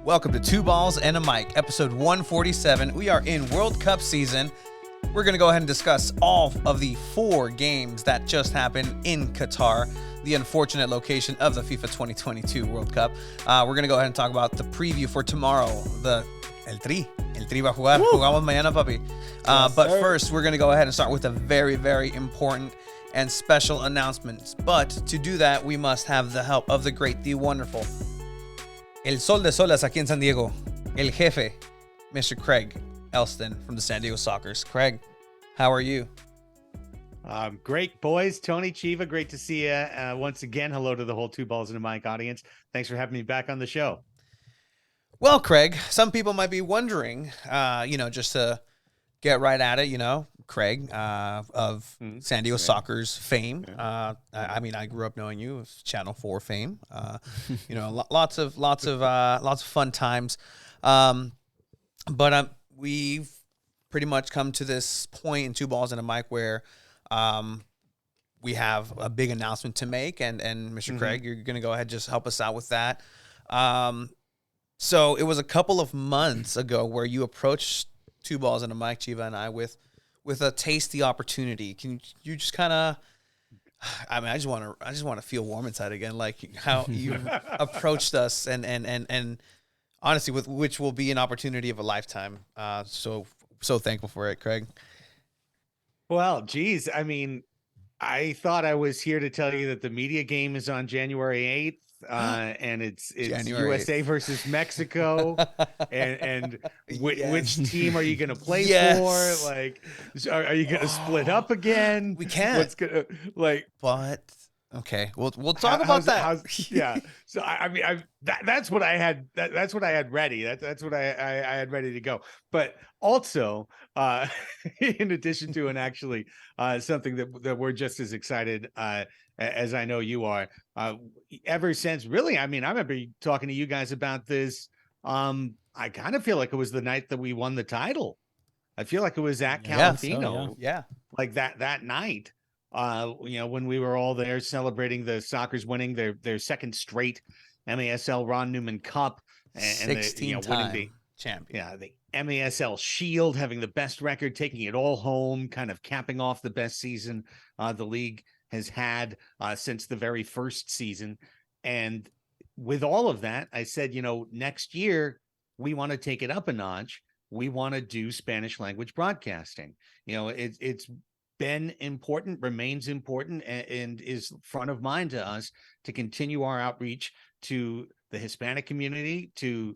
Welcome to Two Balls and a Mic, episode 147. We are in World Cup season. We're going to go ahead and discuss all of the 4 games that just happened in Qatar, the unfortunate location of the FIFA 2022 World Cup. We're going to go ahead and talk about the preview for tomorrow. El Tri va a jugar. Jugamos mañana, papi. But first, we're going to go ahead and start with a very, very important and special announcement. But to do that, we must have the help of the great, the wonderful, El Sol de Solas aquí en San Diego, El Jefe, Mr. Craig Elston from the San Diego Sockers. Craig, how are you? Great, boys. Tony, Chiva, great to see you once again. Hello to the whole Two Balls and a Mic audience. Thanks for having me back on the show. Well, Craig, some people might be wondering, just to get right at it, Craig of San Diego Sockers fame. I grew up knowing you as Channel 4 fame. Lots of fun times. But we've pretty much come to this point in Two Balls and a Mic where we have a big announcement to make, and Mr. Craig, you're going to go ahead and just help us out with that. So it was a couple of months ago where you approached Two Balls and a Mic, Chiva and I, with a tasty opportunity. Can you just kind of, I just want to feel warm inside again, like how you approached us and honestly, with which will be an opportunity of a lifetime. So thankful for it, Craig. Well, geez, I thought I was here to tell you that the media game is on January 8th. And it's January USA 8th. Versus Mexico, and which team are you going to play for? Like, are you going to split up again? We can't. What's gonna But okay, we'll talk about that. Yeah. So that's what I had. That's what I had ready. That's what I had ready to go. But also, in addition to, and actually, something that we're just as excited as I know you are, ever since, really, I remember talking to you guys about this. I kind of feel like it was the night that we won the title. I feel like it was at Calafino. Like that night, when we were all there celebrating the Sockers winning their second straight MASL Ron Newman Cup and 16 winning the champion. Yeah, the MASL Shield, having the best record, taking it all home, kind of capping off the best season the league has had since the very first season. And with all of that, I said, next year we want to take it up a notch. We want to do Spanish language broadcasting. It's been important, remains important, and is front of mind to us to continue our outreach to the Hispanic community, to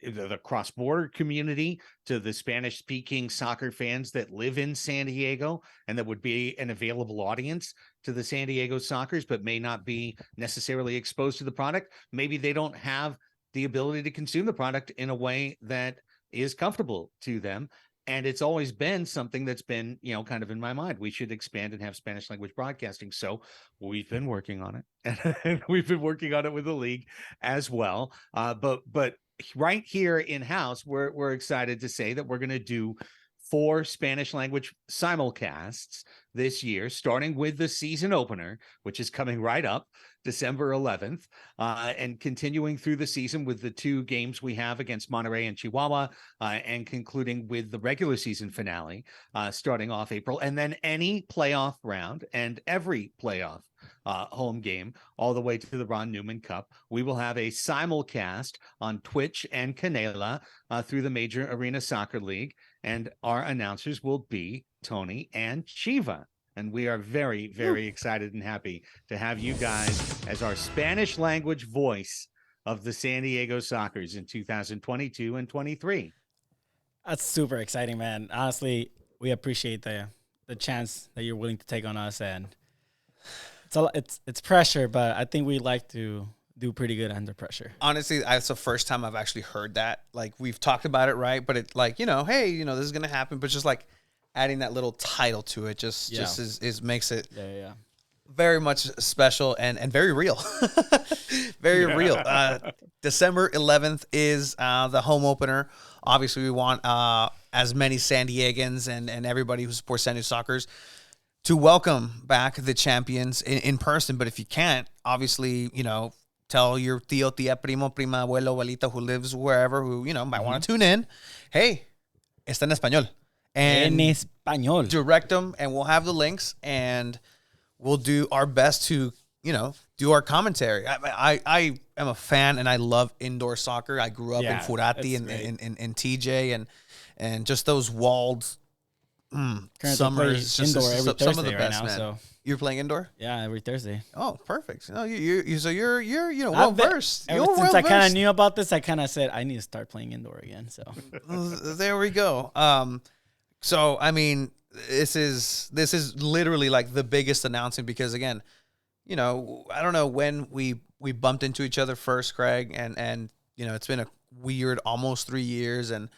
the cross-border community, to the Spanish-speaking soccer fans that live in San Diego and that would be an available audience to the San Diego Sockers, but may not be necessarily exposed to the product. Maybe they don't have the ability to consume the product in a way that is comfortable to them. And it's always been something that's been, kind of in my mind. We should expand and have Spanish language broadcasting. So we've been working on it, and we've been working on it with the league as well. But right here in-house, we're excited to say that we're going to do 4 Spanish language simulcasts this year, starting with the season opener, which is coming right up December 11th, and continuing through the season with the 2 games we have against Monterrey and Chihuahua, and concluding with the regular season finale, starting off April, and then any playoff round and every playoff home game all the way to the Ron Newman Cup. We will have a simulcast on Twitch and Canela through the Major Arena Soccer League, and our announcers will be Tony and Chiva. And we are very, very excited and happy to have you guys as our Spanish language voice of the San Diego Sockers in 2022 and 23. That's super exciting, man. Honestly, we appreciate the chance that you're willing to take on us, and it's pressure, but I think we like to do pretty good under pressure. Honestly, it's the first time I've actually heard that. Like, we've talked about it, right? But it's like, hey, this is gonna happen, but just like adding that little title to it just is makes it very much special and very real. Very real. December 11th is the home opener. Obviously, we want as many San Diegans and everybody who supports San Diego Sockers to welcome back the champions in person. But if you can't, obviously, tell your tío, tía, primo, prima, abuelo, abuelita who lives wherever, who, you know, might want to tune in. Hey, está en español. And En español. direct them, and we'll have the links, and we'll do our best to, you know, do our commentary. I am a fan, and I love indoor soccer. I grew up in Furati and TJ and just those walled summers. Indoor every Thursday some of the right best, now. man. So You're playing indoor? yeah, every Thursday. Oh, perfect. No, you're you know, well versed. Ever since I kind of knew about this, I kind of said I need to start playing indoor again. So there we go. So I mean, this is literally like the biggest announcement because again, you know, I don't know when we bumped into each other first, Craig, and you know, it's been a weird almost 3 years, and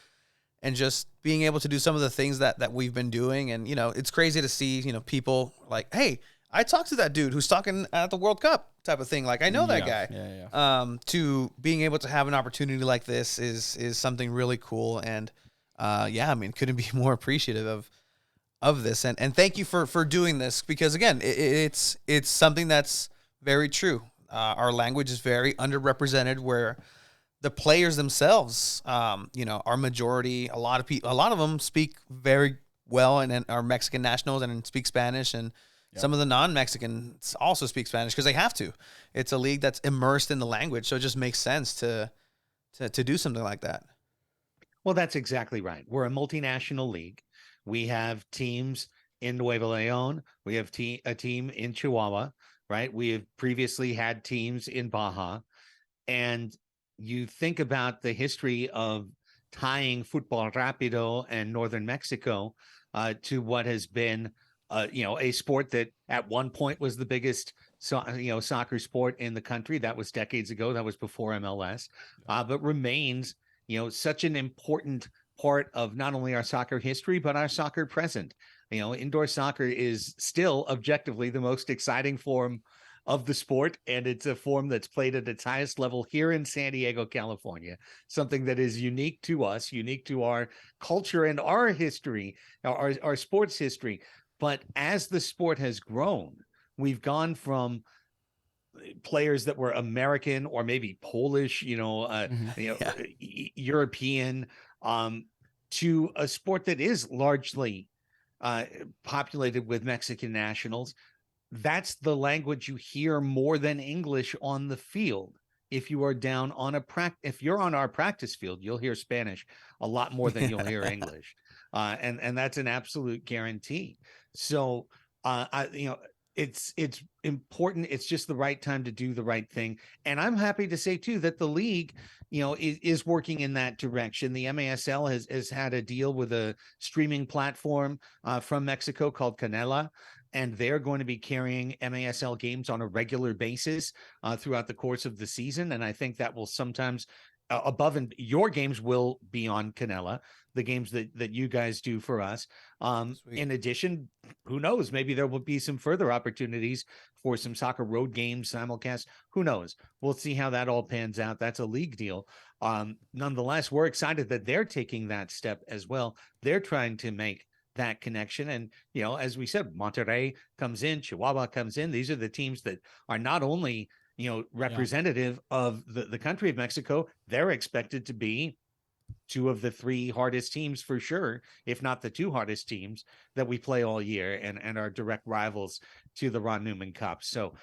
just being able to do some of the things that we've been doing, and you know, it's crazy to see, you know, people like, hey, I talked to that dude who's talking at the World Cup type of thing. Like I know that guy. Yeah. To being able to have an opportunity like this is something really cool, and yeah, I mean, couldn't be more appreciative of this, and thank you for doing this because again, it's something that's very true. Our language is very underrepresented, where the players themselves, you know, are majority. A lot of them speak very well and are Mexican nationals and speak Spanish, and some of the non-Mexicans also speak Spanish because they have to. It's a league that's immersed in the language, so it just makes sense to do something like that. Well, that's exactly right. We're a multinational league. We have teams in Nuevo Leon. We have a team in Chihuahua, right? We have previously had teams in Baja. And you think about the history of tying Futbol Rapido and Northern Mexico to what has been, you know, a sport that at one point was the biggest, soccer sport in the country. That was decades ago. That was before MLS, but remains, you know, such an important part of not only our soccer history, but our soccer present. You know, indoor soccer is still objectively the most exciting form of the sport, and it's a form that's played at its highest level here in San Diego, California, something that is unique to us, unique to our culture and our history, our sports history. But as the sport has grown, we've gone from players that were American or maybe Polish, European, to a sport that is largely populated with Mexican nationals. That's the language you hear more than English on the field. If you are down on if you're on our practice field, you'll hear Spanish a lot more than you'll hear English. And that's an absolute guarantee. So, it's important. It's just the right time to do the right thing. And I'm happy to say too, that the league, you know, is working in that direction. The MASL has had a deal with a streaming platform from Mexico called Canela, and they're going to be carrying MASL games on a regular basis throughout the course of the season. And I think that will sometimes above, and your games will be on Canela, the games that you guys do for us. In addition, who knows, maybe there will be some further opportunities for some soccer road games simulcast. Who knows? We'll see how that all pans out. That's a league deal. Nonetheless, we're excited that they're taking that step as well. They're trying to make that connection. And, you know, as we said, Monterrey comes in, Chihuahua comes in. These are the teams that are not only, you know, representative of the country of Mexico, they're expected to be two of the three hardest teams for sure, if not the two hardest teams that we play all year, and are direct rivals to the Ron Newman Cup. So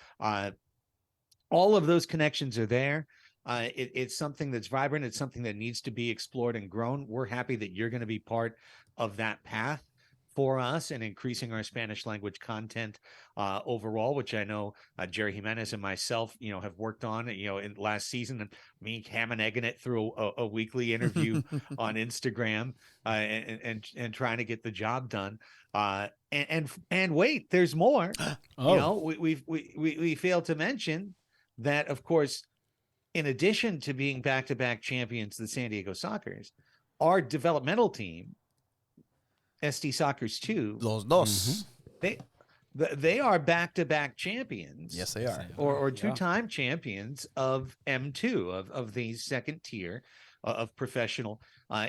all of those connections are there. It's something that's vibrant. It's something that needs to be explored and grown. We're happy that you're going to be part of that path for us and increasing our Spanish language content overall, which I know Jerry Jimenez and myself, you know, have worked on, you know, in last season, and me ham and egging it through a weekly interview on Instagram and trying to get the job done. And wait, there's more. You know, we failed to mention that, of course, in addition to being back-to-back champions, the San Diego Sockers, our developmental team, SD Sockers 2, Los dos. They are back-to-back champions. Yes, they are. Or two-time champions of M2, of the second tier of professional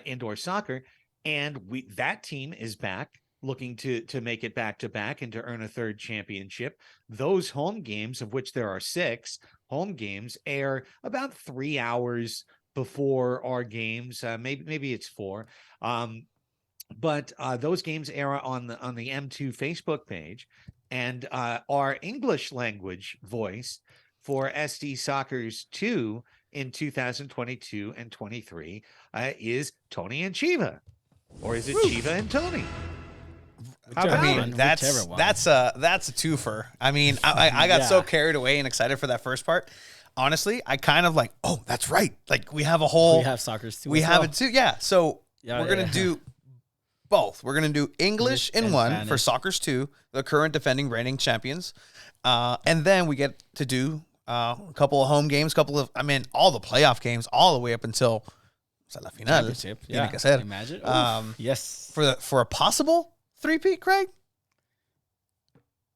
indoor soccer. And that team is back looking to make it back to back and to earn a third championship. Those home games, of which there are 6 home games, air about 3 hours before our games. Maybe it's 4. But those games air on the M2 Facebook page, and our English language voice for SD Soccer's 2 in 2022 and 23 is Tony and Chiva, or is it Chiva and Tony? Whichever I mean, one, that's whichever one. that's a twofer. I mean, I got so carried away and excited for that first part. Honestly, I kind of like, oh, that's right. Like we have a whole, we have Soccer's too. we as have well. it too. Yeah. So Yeah, we're gonna do both. We're gonna do English in and one for Spanish. Soccer's 2, the current defending reigning champions, and then we get to do a couple of home games, all the playoff games, all the way up until la final. Championship. Tiene Yeah. que ser. Imagine. Yes. For a possible three-peat, Craig.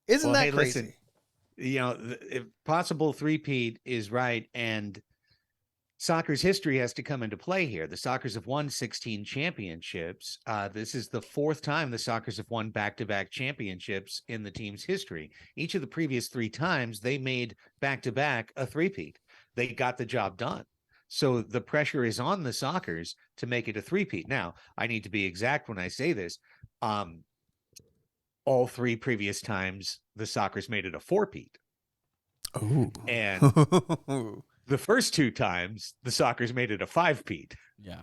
Isn't Well, that hey, crazy? listen, if possible three-peat is right, and soccer's history has to come into play here. The Soccers have won 16 championships. This is the 4th time the Soccers have won back-to-back championships in the team's history. Each of the previous 3 times, they made back-to-back a three-peat. They got the job done. So the pressure is on the Soccers to make it a three-peat. Now, I need to be exact when I say this. All 3 previous times, the Soccers made it a four-peat. Ooh. And the first 2 times, the Soccers made it a five-peat. Yeah.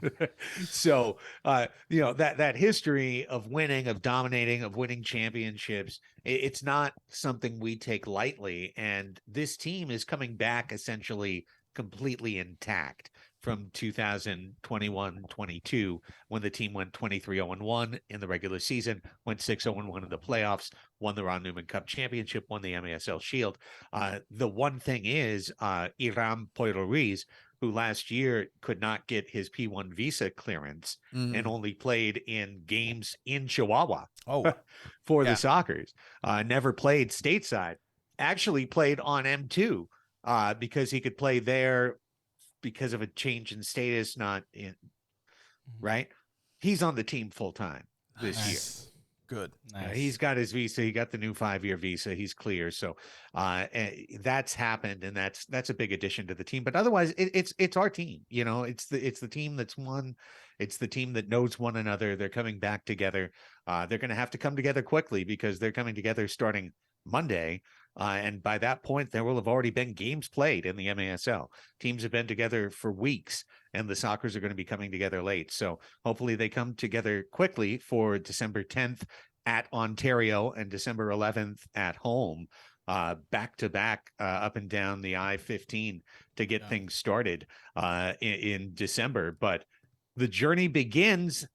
So, that history of winning, of dominating, of winning championships, it's not something we take lightly. And this team is coming back essentially completely intact from 2021-22, when the team went 23-0-1 in the regular season, went 6-0-1 in the playoffs, won the Ron Newman Cup Championship, won the MASL Shield. The one thing is, Iram Poiro Ruiz, who last year could not get his P1 visa clearance and only played in games in Chihuahua for the Soccers, never played stateside, actually played on M2 because he could play there because of a change in status, not in, right? He's on the team full time this year. Good. Nice. He's got his visa. He got the new 5-year visa. He's clear. So that's happened, and that's a big addition to the team. But otherwise, it's our team. It's the team that's won. It's the team that knows one another. They're coming back together. They're going to have to come together quickly because they're coming together starting Monday. And by that point, there will have already been games played in the MASL. Teams have been together for weeks, and the Soccers are going to be coming together late. So hopefully they come together quickly for December 10th at Ontario and December 11th at home, back to back up and down the I-15 to get things started in December. But the journey begins,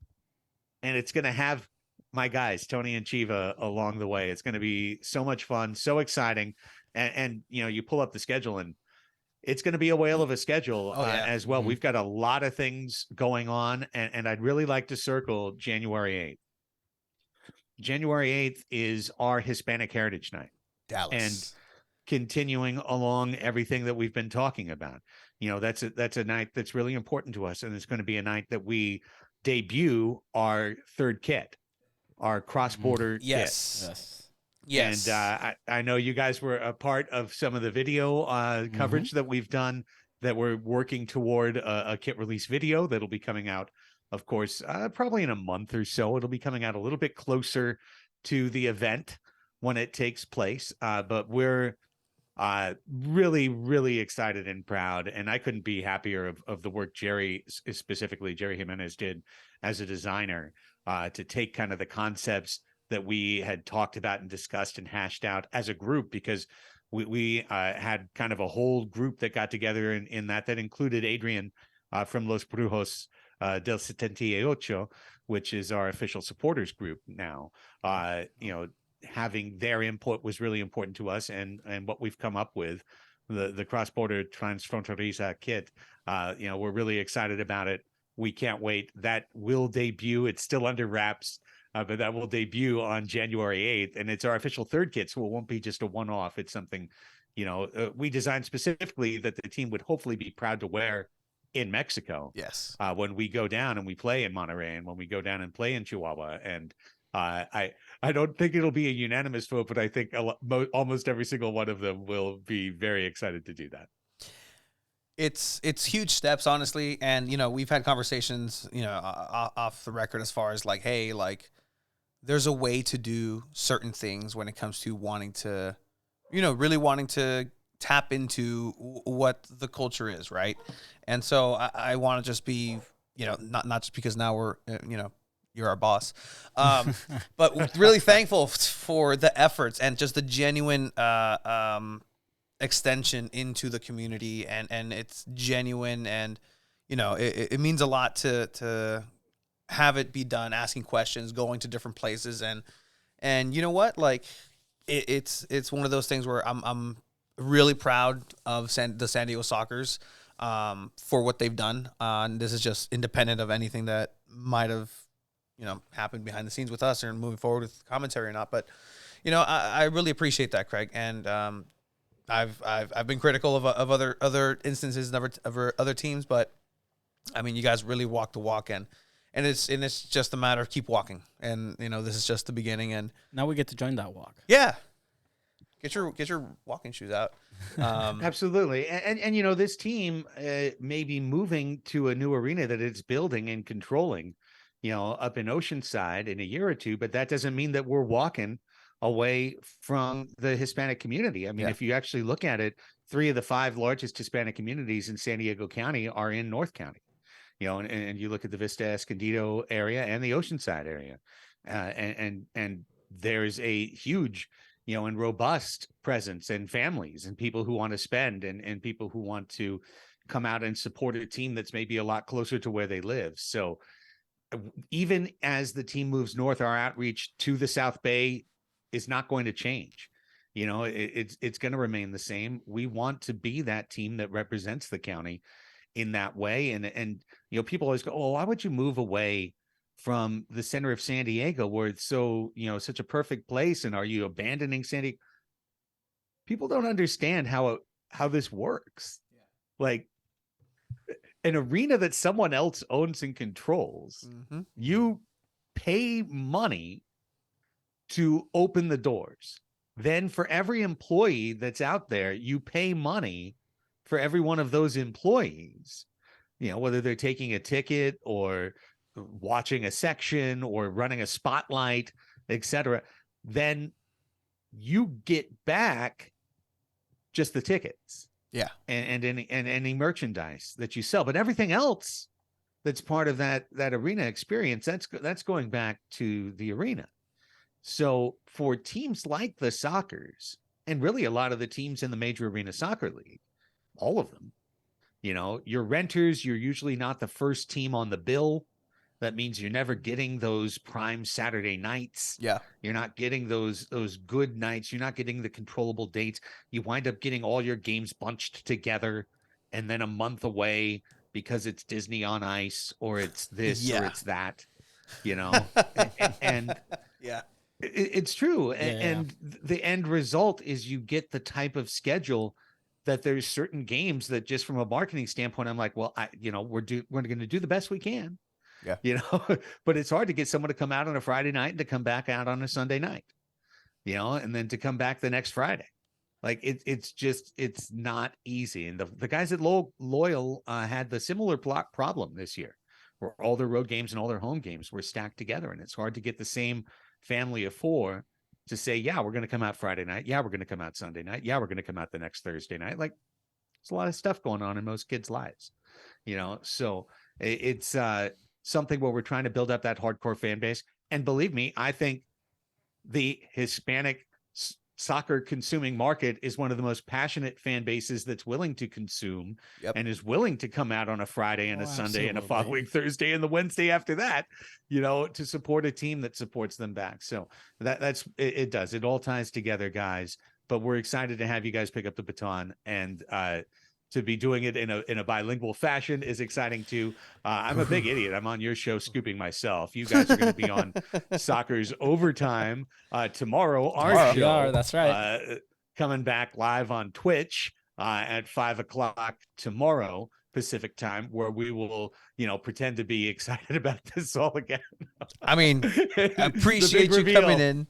and it's going to have my guys, Tony and Chiva, along the way. It's going to be so much fun, so exciting. And you pull up the schedule, and it's going to be a whale of a schedule as well. We've got a lot of things going on, and I'd really like to circle January 8th. January 8th is our Hispanic Heritage Night. Dallas. And continuing along everything that we've been talking about. That's a night that's really important to us, and it's going to be a night that we debut our third kit. Our cross-border kit. Yes. And I know you guys were a part of some of the video coverage that we've done, that we're working toward a kit release video that'll be coming out, of course, probably in a month or so. It'll be coming out a little bit closer to the event when it takes place. But we're really, really excited and proud. And I couldn't be happier of the work Jerry Jimenez did as a designer. To take kind of the concepts that we had talked about and discussed and hashed out as a group, because we had kind of a whole group that got together in that included Adrian from Los Brujos del 78, which is our official supporters group now. Having their input was really important to us, and what we've come up with, the cross-border Transfronteriza kit, we're really excited about it. We can't wait. That will debut. It's still under wraps, but that will debut on January 8th. And it's our official third kit, so it won't be just a one-off. It's something, we designed specifically that the team would hopefully be proud to wear in Mexico. Yes. When we go down and we play in Monterrey, and when we go down and play in Chihuahua. And I don't think it'll be a unanimous vote, but I think almost every single one of them will be very excited to do that. It's huge steps, honestly, and we've had conversations, off the record as far as like, hey, like, there's a way to do certain things when it comes to wanting to, really wanting to tap into what the culture is, right? And so I want to just be, not just because now we're, you're our boss, but really thankful for the efforts and just the genuine extension into the community, and it's genuine, and it means a lot to have it be done, asking questions, going to different places, and you know what, like it's one of those things where I'm really proud of the San Diego Sockers for what they've done. And this is just independent of anything that might have happened behind the scenes with us or moving forward with commentary or not. But I really appreciate that, Craig. And I've been critical of other instances of other teams, but I mean, you guys really walk the walk, and it's just a matter of keep walking. And this is just the beginning, and now we get to join that walk. Yeah. Get your walking shoes out. Absolutely. And this team may be moving to a new arena that it's building and controlling, up in Oceanside in a year or two, but that doesn't mean that we're walking away from the Hispanic community. I mean, if you actually look at it, 3 of the 5 largest Hispanic communities in San Diego County are in North County, and you look at the Vista Escondido area and the Oceanside area, and there's a huge, and robust presence and families and people who want to spend and people who want to come out and support a team that's maybe a lot closer to where they live. So even as the team moves north, our outreach to the South Bay is not going to change. It's going to remain the same. We want to be that team that represents the county in that way. And people always go, oh, why would you move away from the center of San Diego where it's so, such a perfect place? And are you abandoning San Diego? People don't understand how this works. Yeah. Like an arena that someone else owns and controls, you pay money to open the doors. Then for every employee that's out there, you pay money for every one of those employees, whether they're taking a ticket or watching a section or running a spotlight, etc. Then you get back just the tickets, and any merchandise that you sell, but everything else that's part of that arena experience, that's going back to the arena. So for teams like the Sockers, and really a lot of the teams in the Major Arena Soccer League, all of them, your renters, you're usually not the first team on the bill. That means you're never getting those prime Saturday nights. Yeah. You're not getting those good nights. You're not getting the controllable dates. You wind up getting all your games bunched together and then a month away because it's Disney on Ice or it's this or it's that, and yeah, it's true. And the end result is you get the type of schedule that there's certain games that just from a marketing standpoint, I'm like, well, we're going to do the best we can. Yeah. But it's hard to get someone to come out on a Friday night and to come back out on a Sunday night, and then to come back the next Friday. Like it's not easy. And the guys at Loyal had the similar problem this year where all their road games and all their home games were stacked together. And it's hard to get the same family of 4 to say, yeah, we're going to come out Friday night. Yeah, we're going to come out Sunday night. Yeah, we're going to come out the next Thursday night. Like there's a lot of stuff going on in most kids' lives, so it's something where we're trying to build up that hardcore fan base. And believe me, I think the Hispanic soccer consuming market is one of the most passionate fan bases that's willing to consume and is willing to come out on a Friday and a Sunday and a following Thursday and the Wednesday after that, to support a team that supports them back. So that's it does. It all ties together, guys. But we're excited to have you guys pick up the baton, and to be doing it in a bilingual fashion is exciting too. I'm a big idiot. I'm on your show scooping myself. You guys are going to be on Soccer's Overtime tomorrow. Our show, that's right. Coming back live on Twitch at 5:00 tomorrow Pacific time, where we will, pretend to be excited about this all again. I mean, appreciate you reveal. coming in.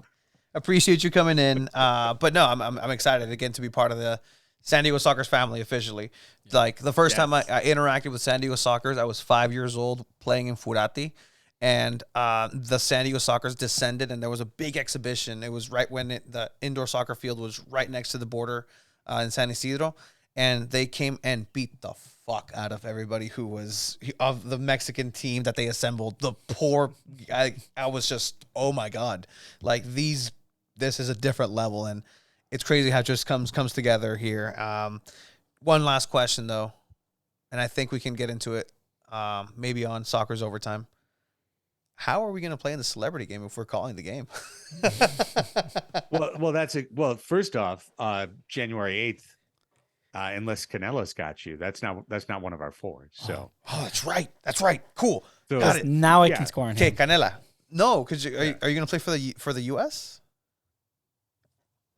Appreciate you coming in. But no, I'm excited again to be part of the San Diego Sockers family officially. Like the first time I interacted with San Diego Sockers, I was 5 years old playing in Furati. And the San Diego Sockers descended, and there was a big exhibition. It was right when the indoor soccer field was right next to the border in San Isidro. And they came and beat the fuck out of everybody who was of the Mexican team that they assembled. The poor, I was just, oh my God. Like this is a different level. And it's crazy how it just comes together here. One last question, though, and I think we can get into it maybe on Soccer's Overtime. How are we going to play in the celebrity game if we're calling the game? well, first off, January 8th, unless Canelo's got you, that's not one of our forwards. So, that's right. That's right. Cool. So, got it. Now I can score on him. Okay, Canela. No, because are you going to play for the U.S.?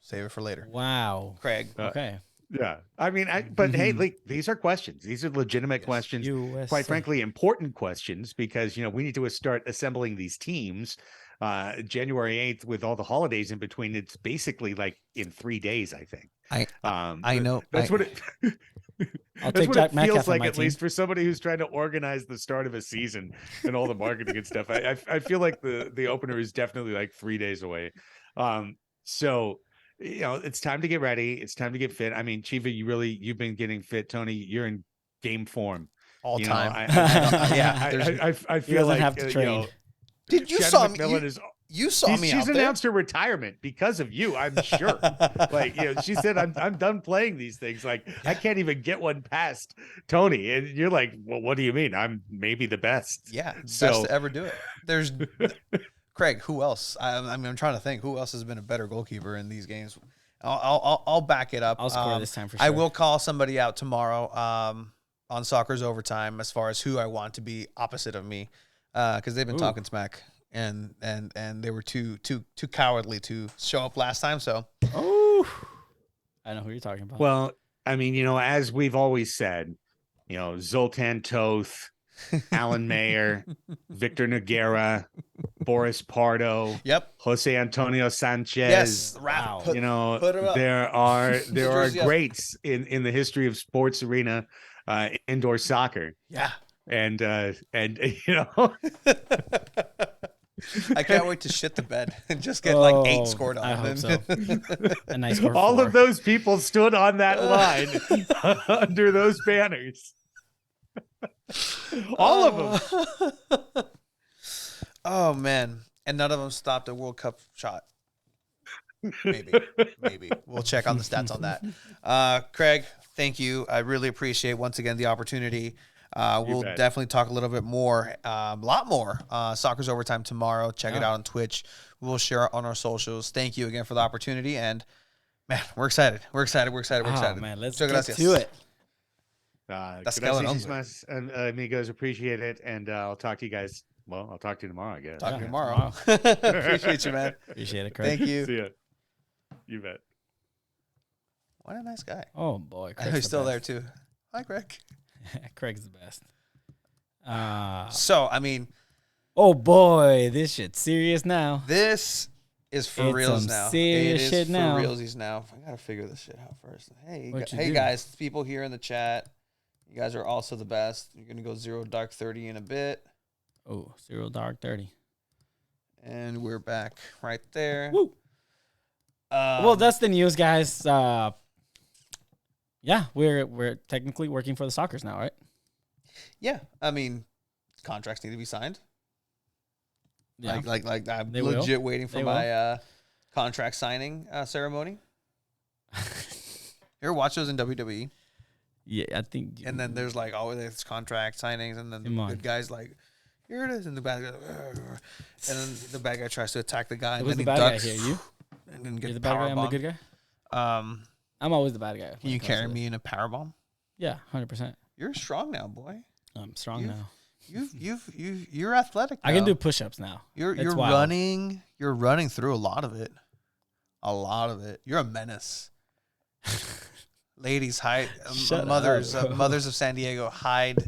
Save it for later. Wow. Craig. Okay. Yeah. I mean, but hey, like, these are questions. These are legitimate questions. USA. Quite frankly, important questions because, we need to start assembling these teams. January 8th with all the holidays in between. It's basically like in 3 days, I think. I know. That's what it I'll that's take what Jack it Metcalf feels on like, my at team. least for somebody who's trying to organize the start of a season and all the marketing and stuff. I feel like the opener is definitely like 3 days away. So it's time to get ready. It's time to get fit. I mean, Chiva, you've been getting fit. Tony, you're in game form all time. I feel like have to train. Did you Shannon saw me? McMillan You saw me she's out there. announced her retirement because of you, I'm sure. Like, she said, I'm done playing these things. Like, I can't even get one past Tony. And you're like, well, what do you mean? I'm maybe the best. Yeah, So- best to ever do it. There's Craig. Who else? I'm trying to think. Who else has been a better goalkeeper in these games? I'll back it up. I'll score this time for sure. I will call somebody out tomorrow on Soccer's Overtime as far as who I want to be opposite of me because they've been talking smack and they were too cowardly to show up last time. So I know who you're talking about. Well, I mean, as we've always said, Zoltan Toth, Alan Mayer, Victor Noguera, Boris Pardo, Jose Antonio Sanchez. Yes, Wow. put him up. There are Jersey up. greats in the history of sports arena indoor soccer. Yeah. And I can't wait to shit the bed and just get like 8 scored on. I hope so. And I score all 4. of those people stood on that line under those banners. All of them. Oh man, and none of them stopped a World Cup shot. Maybe we'll check on the stats on that. Craig, thank you. I really appreciate once again the opportunity. We'll definitely talk a little bit more, a lot more. Soccer's Overtime tomorrow. Check it out on Twitch. We'll share it on our socials. Thank you again for the opportunity, and man, we're excited. We're excited. Oh man, let's Muchas get gracias. to it. Gracias, amigos. Appreciate it, and I'll talk to you guys. Well, I'll talk to you tomorrow, I guess. Talk to you tomorrow. Appreciate you, man. Appreciate it, Craig. Thank you. See ya. You bet. What a nice guy. Oh boy, I know he's still there too. Hi, Craig. Craig's the best. So, I mean, Oh boy, this shit's serious now. this is for It's reals some now. serious It is shit for now. realsies now. I gotta figure this shit out first. Hey, What you hey do? guys, people here in the chat, you guys are also the best. You're gonna go 0 dark 30 in a bit, Oh, 0 dark 30. and we're back right there. Woo. Well, that's the news, guys. Yeah, we're technically working for the Sockers now, right? yeah. I mean, contracts need to be signed. Yeah. Like I'm They will. legit waiting for They my contract signing ceremony. You ever watch those in WWE? Yeah, I think. And then there's like always there's contract signings, and then Come the on. good guy's like, "Here it is," and the bad guy, and then the bad guy tries to attack the guy, and Who's then the he bad guy ducks, here? You? and then You're get the bad guy. I'm the good guy. Um, I'm always the bad guy. can you carry me in a powerbomb? Yeah, 100%. You're strong now, boy. I'm strong You- now. You're athletic. I can now. do push-ups now. You're It's wild. running. You're running through a lot of it. A lot of it. You're a menace. Ladies, hide. Shut Mothers, up. mothers of San Diego, hide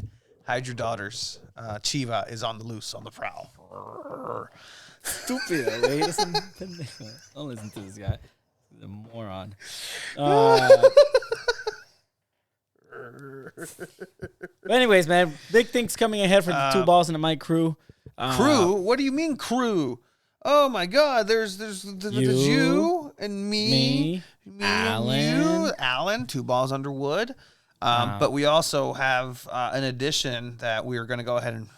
Hide your daughters. Chiva is on the loose, on the prowl. Stupid. Don't listen to this guy. He's a moron. But anyways, man, big things coming ahead for the Two Balls and the Mic crew. Crew? What do you mean crew? Oh my God! There's you and me Alan. Alan. Two Balls Under Wood. But we also have an addition that we are going to go ahead and.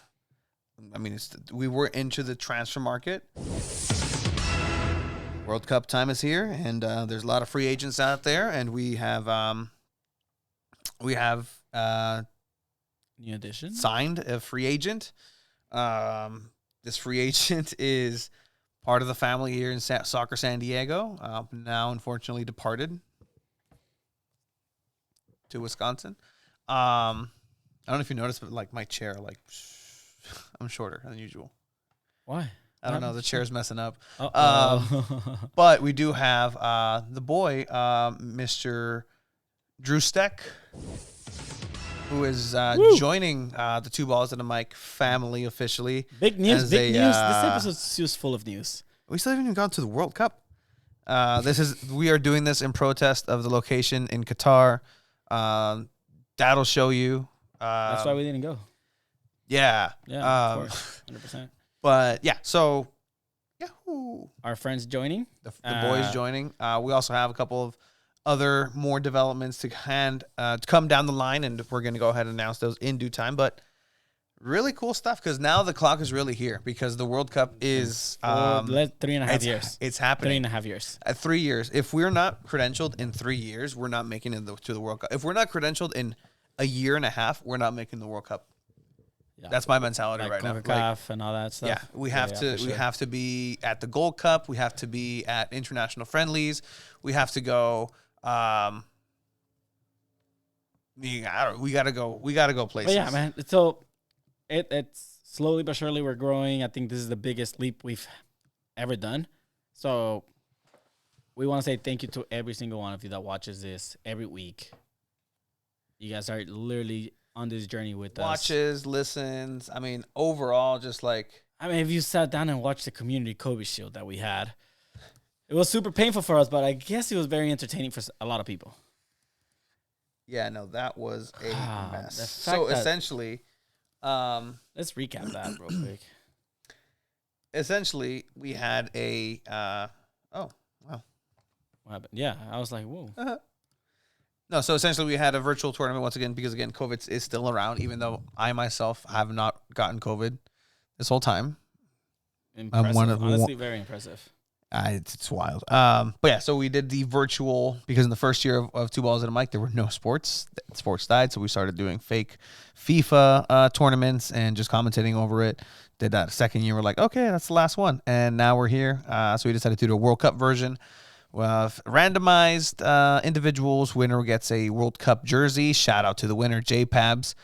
I mean, we were into the transfer market. World Cup time is here, and there's a lot of free agents out there, and we have New addition. signed a free agent. This free agent is part of the family here in Soccer San Diego. Now, unfortunately, departed to Wisconsin. I don't know if you noticed, but like my chair, like I'm shorter than usual. Why? I don't know. The chair's messing up. Uh-oh. But we do have the boy, Mr. Drew Steck, who is joining the Two Balls and a Mic family officially. Big news. as Big a, news. This episode's just full of news. We still haven't even gone to the World Cup. We are doing this in protest of the location in Qatar. That'll show you. That's why we didn't go. Yeah. Yeah, of course. 100%. But yeah, so yahoo. Our friends joining. The boys joining. We also have a couple of other more developments to come down the line, and we're going to go ahead and announce those in due time. But really cool stuff because now the clock is really here because the World Cup is 3.5 years. It's happening. 3.5 years. At 3 years. If we're not credentialed in 3 years, we're not making it to the World Cup. If we're not credentialed in a year and a half, we're not making the World Cup. Yeah. That's my mentality Like right now. CONCACAF and all that stuff. Yeah, we have to. for We sure. have to be at the Gold Cup. We have to be at international friendlies. We have to go. We gotta go. We gotta go places. But yeah, man. So it's slowly but surely we're growing. I think this is the biggest leap we've ever done. So we want to say thank you to every single one of you that watches this every week. You guys are literally on this journey with us. Watches, listens. I mean, overall, just like I mean, if you sat down and watched the community Kobe Shield that we had, it was super painful for us, but I guess it was very entertaining for a lot of people. yeah, no, that was a The mess. fact So that- essentially, Let's recap that real quick. we had a. Oh wow. What happened? Yeah, I was like, whoa. No, so essentially we had a virtual tournament once again because again COVID is still around, even though I myself have not gotten COVID this whole time. Impressive. one of- Honestly, very impressive. It's wild. But yeah, so we did the virtual because in the first year of Two Balls and a Mic there were no sports. Sports died, so we started doing fake FIFA tournaments and just commentating over it. Did that second year, we're like, okay, that's the last one, and now we're here. So we decided to do a World Cup version. Randomized individuals. Winner gets a World Cup jersey. Shout out to the winner, JPabs.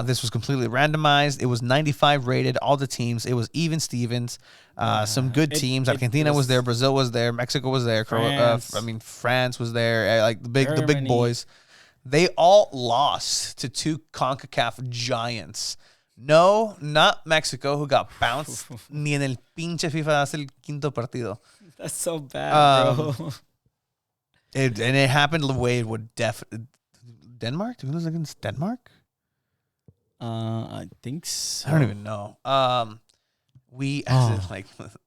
This was completely randomized. It was 95 rated, all the teams. It was even Stevens. Some good teams. Argentina was there. Brazil was there. Mexico was there. France. France was there. Like the big Germany. boys. They all lost to two CONCACAF giants. No, not Mexico, who got bounced. Ni en el pinche FIFA hace el quinto partido. That's so bad, bro. And it happened the way it would Denmark? Did we lose against Denmark? I think so. I don't even know. We as in like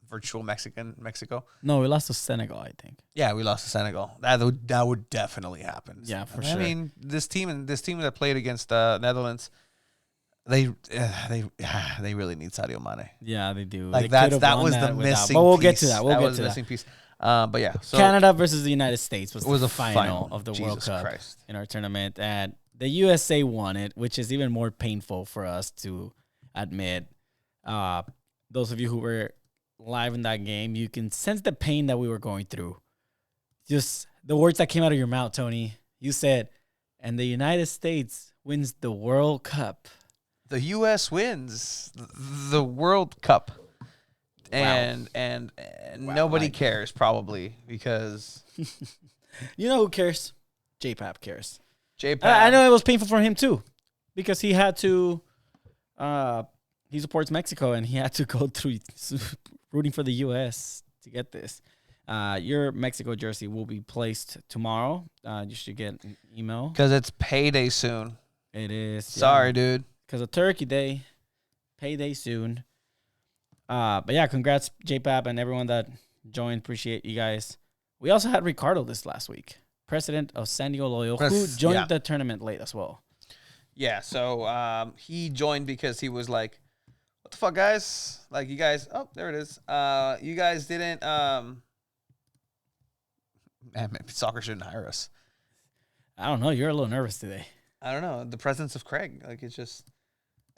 virtual Mexico. No, we lost to Senegal, I think. Yeah, we lost to Senegal. That would definitely happen. Yeah, for I sure. mean, this team that played against Netherlands, they really need Sadio Mane. Yeah, they do. Like They could've that won was that the without- missing. But we'll piece. get to that. We'll get was to the that. missing piece. But yeah, so Canada versus the United States was was the a final of the World Jesus Cup Christ. in our tournament, and the USA won it, which is even more painful for us to admit. Those of you who were live in that game, you can sense the pain that we were going through. Just the words that came out of your mouth, Tony. You said, "And the United States wins the World Cup." The U.S. wins the World Cup, and nobody like- cares probably because You know who cares? JPap cares. JPab. I know it was painful for him too. because he had to. He supports Mexico, and he had to go through rooting for the U.S. to get this. Your Mexico jersey will be placed tomorrow. You should get an email. Because it's payday soon. It is. Sorry, dude. Because of Turkey Day. Payday soon. But yeah, congrats, JPAP, and everyone that joined. Appreciate you guys. We also had Ricardo this last week, president of San Diego Loyal, who joined the tournament late as well. Yeah, so he joined because he was like, what the fuck, guys? Like, you guys, oh, there it is. You guys didn't, man, maybe soccer shouldn't hire us. I don't know. You're a little nervous today. I don't know. The presence of Craig. Like, it's just,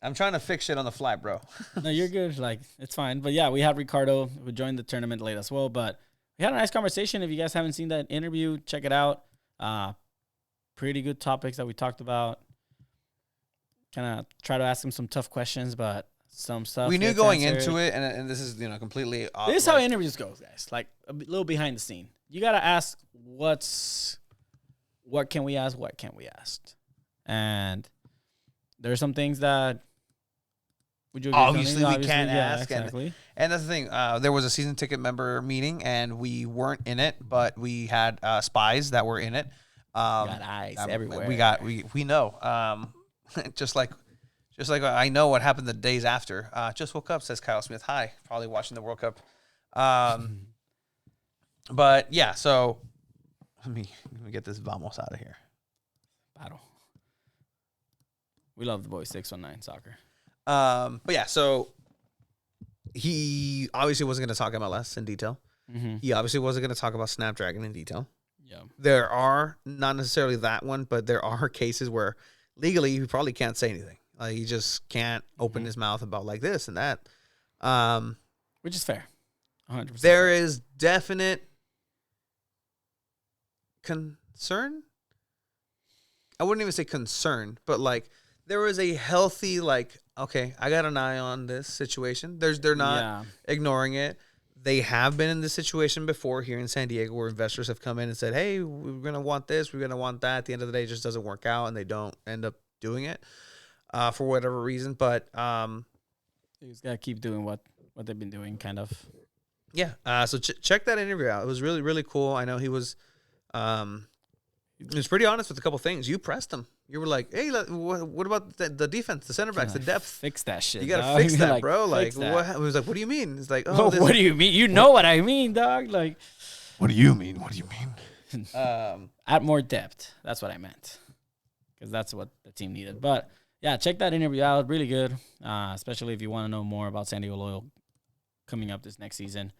I'm trying to fix shit on the fly, bro. No, you're good. Like, it's fine. But yeah, we had Ricardo who joined the tournament late as well. But we had a nice conversation. If you guys haven't seen that interview, check it out. Pretty good topics that we talked about. Kind of try to ask him some tough questions, but some stuff we knew gets going answered. into it, and this is, completely off. This is how interviews go, guys. Like a little behind the scene. You gotta ask what can we ask, what can't we ask, and there's some things that would you agree obviously we can't yeah, ask, exactly. and that's the thing. There was a season ticket member meeting, and we weren't in it, but we had spies that were in it. Got eyes everywhere. We know. Just like I know what happened the days after. Just woke up, says Kyle Smith. Hi, probably watching the World Cup. But yeah, so let me get this vamos out of here. Battle. We love the boys 619 soccer. But yeah, so he obviously wasn't going to talk MLS in detail. Mm-hmm. He obviously wasn't going to talk about Snapdragon in detail. Yeah. There are not necessarily that one, but there are cases where legally you probably can't say anything. Like, you just can't open his mouth about like this and that. Which is fair. 100%. There is definite concern. I wouldn't even say concern, but like there is a healthy, like, okay, I got an eye on this situation. They're not ignoring it. They have been in this situation before here in San Diego where investors have come in and said, hey, we're going to want this, we're going to want that. At the end of the day, it just doesn't work out, and they don't end up doing it for whatever reason. But you just got to keep doing what they've been doing, kind of. Yeah. So check that interview out. It was really, really cool. I know he was pretty honest with a couple things. You pressed him. You were like, hey, what about the defense, the center backs, the depth? Fix that shit. You got to fix that, like, bro. Like, what? He was like, what do you mean? It's like, oh, what do you mean? You know what I mean, dog. Like, what do you mean? What do you mean? Add more depth. That's what I meant. Because that's what the team needed. But, yeah, check that interview out. Really good, especially if you want to know more about San Diego Loyal coming up this next season.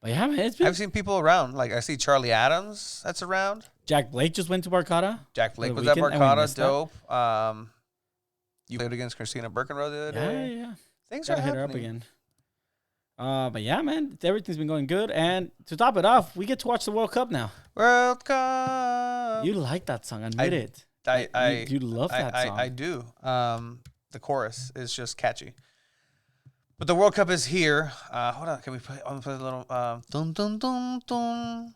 But, yeah, man, I've seen people around. Like, I see Charlie Adams that's around. Jack Blake just went to Barcada. Jack Blake was at Barcada. Dope. You played against Christina Birkenrow the other day. Yeah. Things Gotta are hit happening. her up again. But, yeah, man, everything's been going good. And to top it off, we get to watch the World Cup now. World Cup. You like that song. Admit it. You love that song. I do. The chorus is just catchy. But the World Cup is here. Hold on, can we play? I'm gonna play a little dun dun dun dun.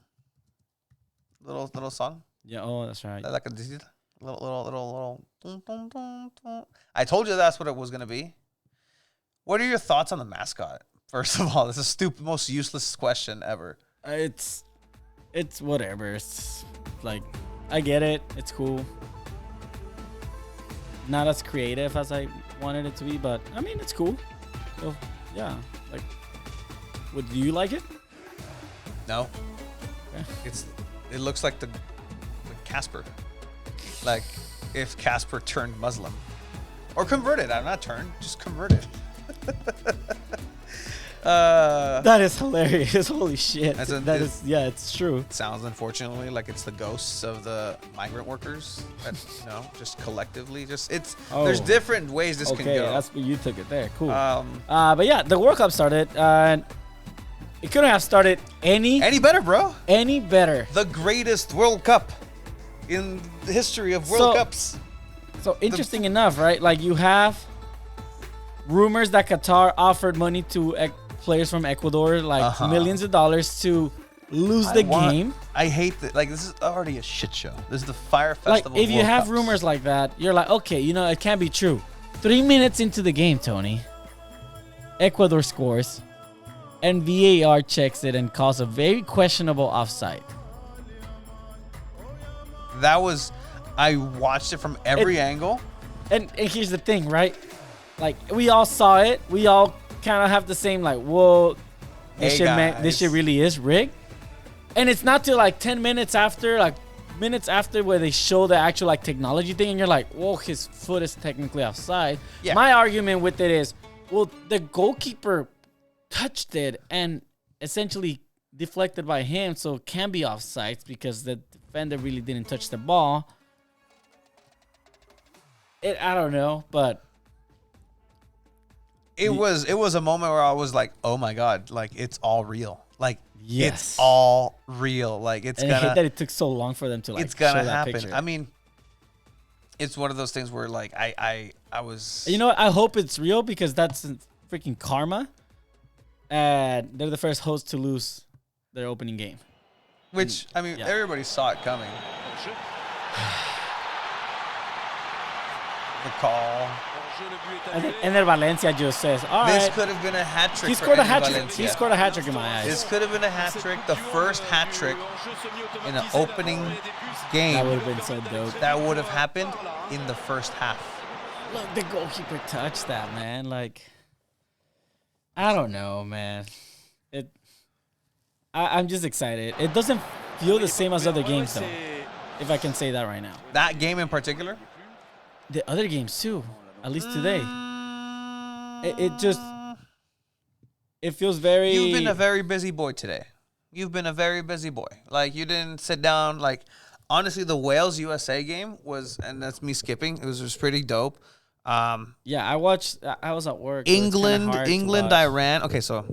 Little song. Yeah. Oh, that's right. Like a little dun dun dun dun. I told you that's what it was gonna be. What are your thoughts on the mascot? First of all, this is the stupid, most useless question ever. It's whatever. It's like, I get it. It's cool. Not as creative as I wanted it to be, but I mean, it's cool. So, yeah. Like, do you like it? No. Okay. It looks like the Casper. Like if Casper turned Muslim. Or converted. I'm not turned, just converted. That is hilarious. Holy shit. It's true. It sounds, unfortunately, like it's the ghosts of the migrant workers. That, just collectively, there's different ways this can go. That's what you took it there. Cool. But yeah, the World Cup started, and it couldn't have started any better, bro. Any better. The greatest World Cup in the history of World Cups. So interesting enough, right? Like, you have rumors that Qatar offered money to players from Ecuador, like millions of dollars, to lose the game. I hate that. Like, this is already a shit show. This is the Fire Like, Festival. if you World have Cups. rumors like that, you're like, okay, it can't be true. 3 minutes into the game, Tony, Ecuador scores, and VAR checks it and calls a very questionable offside. That was, I watched it from every angle. And here's the thing, right? Like, we all saw it. We all kind of have the same, like, whoa, this Hey, shit really is rigged. And it's not till like 10 minutes after, where they show the actual like technology thing, and you're like, whoa, his foot is technically offside. Yeah. My argument with it is, well, the goalkeeper touched it and essentially deflected by him, so it can be offside because the defender really didn't touch the ball. I don't know, but It was a moment where I was like, oh my God, like, it's all real. Like, Yes. it's all real. Like, it's and I hate gonna, that it took so long for them to like it's gonna show that happen. picture. I mean, it's one of those things where, like, I was. You know what? I hope it's real because that's freaking karma. And they're the first host to lose their opening game. Which, I mean, Yeah. everybody saw it coming. The call. And then Ener Valencia just says, all This right. could have been a hat trick. He for scored a Ener hat trick. Valencia. He scored a hat trick in my eyes. This could have been a hat trick, the first hat trick in an opening game That would have been so dope. that would have happened in the first half. Look, the goalkeeper touched that, man. Like, I don't know, man. I'm just excited. It doesn't feel the same as other games, though, if I can say that right now. That game in particular? The other games, too, at least today. It just, it feels very... You've been a very busy boy today. You've been a very busy boy. Like, you didn't sit down. Like, honestly, the Wales USA game was, and that's me skipping, it was just pretty dope. Yeah, I watched. I was at work. so it's kinda hard to England, watch. Iran. Okay, so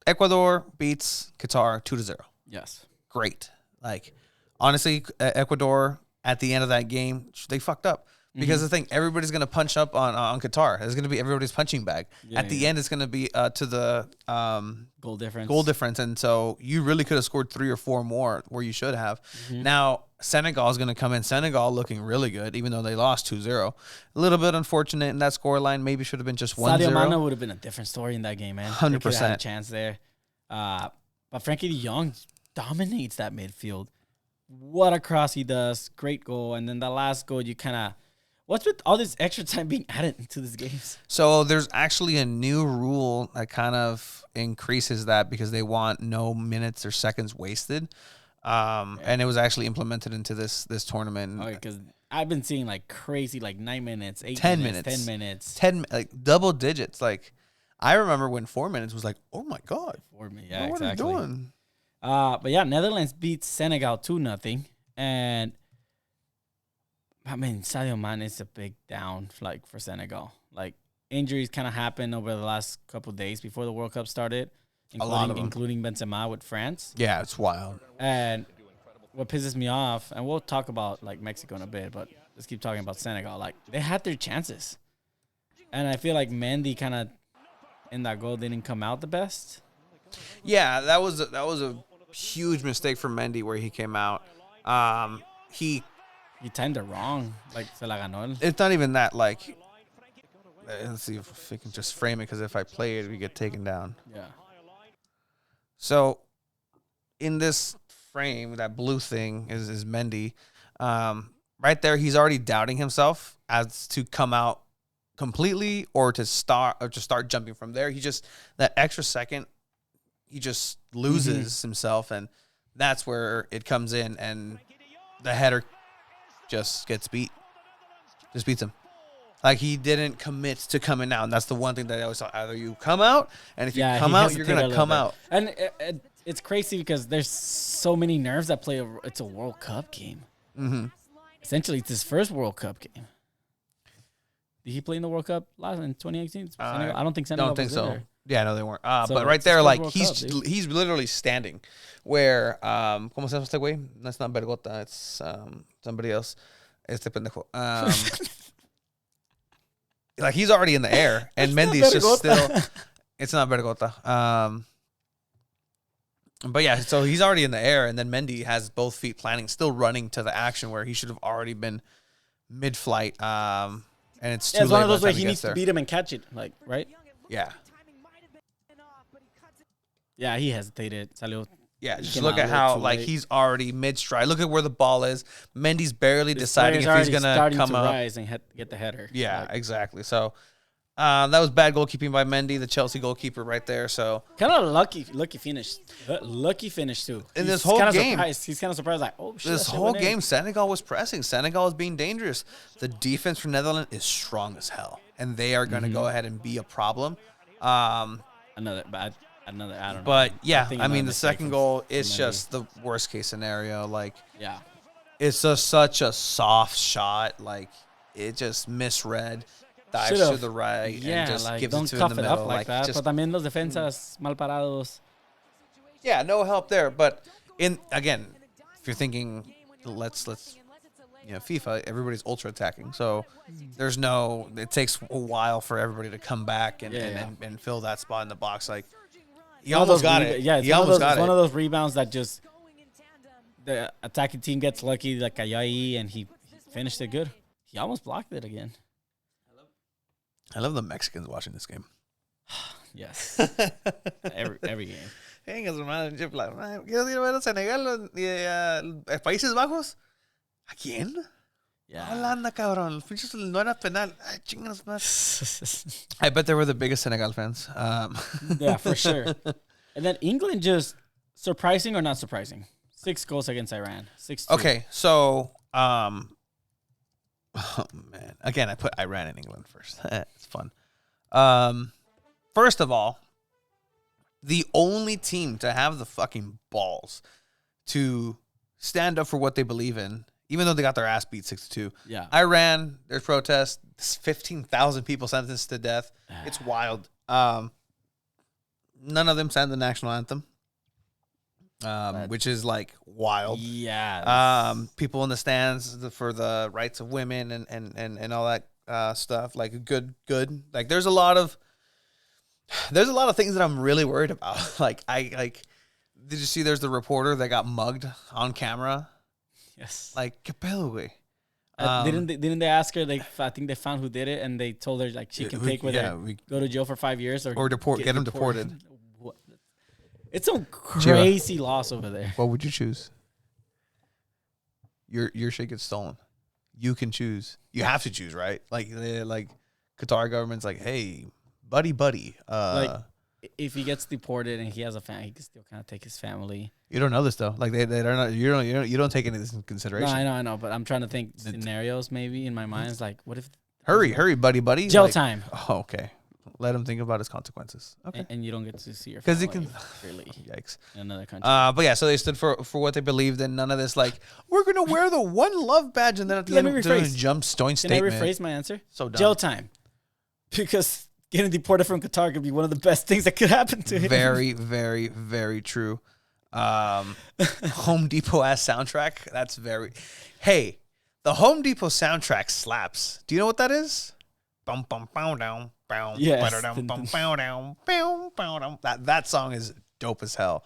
Ecuador beats Qatar 2-0. Yes. Great. Like, honestly, Ecuador at the end of that game, they fucked up. Because the thing, everybody's gonna punch up on Qatar. It's gonna be everybody's punching bag. At the end, it's gonna be to the Goal difference. goal difference, and so you really could have scored 3 or 4 more where you should have. Now Senegal is gonna come in. Senegal looking really good, even though they lost 2-0. A little bit unfortunate in that scoreline. Maybe should have been just 1-0. Sadio Mane would have been a different story in that game, man. 100%. They could have had a chance there. But Frankie de Jong dominates that midfield. What a cross he does. Great goal. And then the last goal, you kind of... What's with all this extra time being added into these games? So there's actually a new rule that kind of increases that because they want no minutes or seconds wasted. And it was actually implemented into this tournament. Okay, because I've been seeing like crazy, like 9 minutes, 8 10 minutes, minutes. 10 minutes. 10, like double digits. Like, I remember when 4 minutes was like, oh my God, For me, yeah, what exactly. are you doing? But yeah, Netherlands beats Senegal 2-0. And I mean, Sadio Mane is a big down like for Senegal. Like, injuries kind of happened over the last couple of days before the World Cup started, lot of them. including Benzema with France. Yeah, it's wild. And what pisses me off, and we'll talk about like Mexico in a bit, but let's keep talking about Senegal. Like, they had their chances, and I feel like Mendy kind of in that goal didn't come out the best. Yeah, that was a huge mistake for Mendy where he came out. He timed it wrong. Like, se la ganó. It's not even that. Like, let's see if we can just frame it because if I play it, we get taken down. Yeah. So, in this frame, that blue thing is Mendy. Right there, he's already doubting himself as to come out completely or to start jumping from there. He just that extra second, he just loses himself, and that's where it comes in, and the header just gets beats him. Like, he didn't commit to coming out, and that's the one thing that I always thought. Either you come out, and if you come he out, you're hesitated a gonna little come bit. out. And it's crazy because there's so many nerves that play. It's a World Cup game. Mm-hmm. Essentially, it's his first World Cup game. Did he play in the World Cup last in 2018? Senegal? I don't think Senegal Don't think was so. there. Yeah, no, they weren't. So But right it's there, his like, World he's Cup, dude. he's literally standing where ¿cómo se llama este güey? No, it's not Bergota, it's somebody else. Este pendejo. Like, he's already in the air, and It's not Mendy's just Bergota. still. It's not Bergota. But yeah, so he's already in the air, and then Mendy has both feet planting, still running to the action where he should have already been mid-flight. And it's too Yeah, it's late one of by those the where time he gets needs to there. beat him and catch it, like, right? Yeah. Yeah, he hesitated. Salió. Yeah, He just came look out a at little how, too like, late. he's already mid-stride. Look at where the ball is. Mendy's barely This deciding player's if he's already going to starting come to up. rise and get the header. Yeah, Like, exactly. So that was bad goalkeeping by Mendy, the Chelsea goalkeeper right there. So kind of lucky finish. Lucky finish too. In this He's whole kinda game- surprised. He's kind of surprised, like, oh shit. this that shit whole went in. game, Senegal was pressing. Senegal was being dangerous. The defense for Netherlands is strong as hell, and they are going to go ahead and be a problem. Another, I don't know. But yeah, think I mean, another the mistake second from- goal from is Mendy. just the worst case scenario. Like, Yeah. it's just such a soft shot. Like, it just misread, dives to Should've. the right, Yeah, and just like, gives don't it to in cuff the it middle. up like that. just, But también los defensas mal parados. yeah, no help there. But again, if you're thinking, let's FIFA, everybody's ultra attacking, so there's no. It takes a while for everybody to come back and Yeah. and fill that spot in the box. Like, he One of almost those got reba- it. Yeah, it's he one of almost those, got it's it. one of those rebounds that just the attacking team gets lucky, like cayó ahí, and he finished it good. He almost blocked it again. I love the Mexicans watching this game. Yes, every game. Venga, su madre, pinche plan. ¿Quieres ir a ver a Senegal y Países Bajos? ¿A quién? Yeah. Holanda, cabrón. Los pinches no era penal. Ay, chingas más. I bet they were the biggest Senegal fans. Yeah, for sure. And then England just surprising or not surprising? 6 goals against Iran. 6-2. Okay, so, oh, man. Again, I put Iran and England first. It's fun. First of all, the only team to have the fucking balls to stand up for what they believe in, even though they got their ass beat 6-2. Yeah. Iran, there's protests. 15,000 people sentenced to death. It's wild. None of them sang the national anthem, which is like wild. Yeah. People in the stands for the rights of women and all that stuff. Like good. Like there's a lot of things that I'm really worried about. Did you see there's the reporter that got mugged on camera? Yes. Like, ¿qué pedo, güey? Didn't they ask her? I think they found who did it, and they told her like she can take with her, go to jail for 5 years or get him deported. What? It's some crazy loss over there. What would you choose? Your shit gets stolen. You can choose. You have to choose, right? Like Qatar government's like, hey, buddy. Like if he gets deported and he has a family, he can still kind of take his family. You don't know this though. Like they're not. You don't take any of this into consideration. No, I know, but I'm trying to think scenarios maybe in my mind. It's like, what if Hurry, buddy. jail Like, time? Oh, okay. Let him think about his consequences. Okay. And you don't get to see your 'Cause family you can- really Yikes. in another country. But yeah, so they stood for what they believed, and none of this like we're gonna wear the one love badge, and then at the Let end me doing a rephrase. jump joint Can I statement. rephrase my answer? So dumb. Jail time, because getting deported from Qatar could be one of the best things that could happen to him. Very, very, very true. Home Depot ass soundtrack. That's very. Hey, the Home Depot soundtrack slaps. Do you know what that is? Bum bum bow down, bow. Yes. Ba-da-dum, bum, bow down, bow, bow down. That song is dope as hell.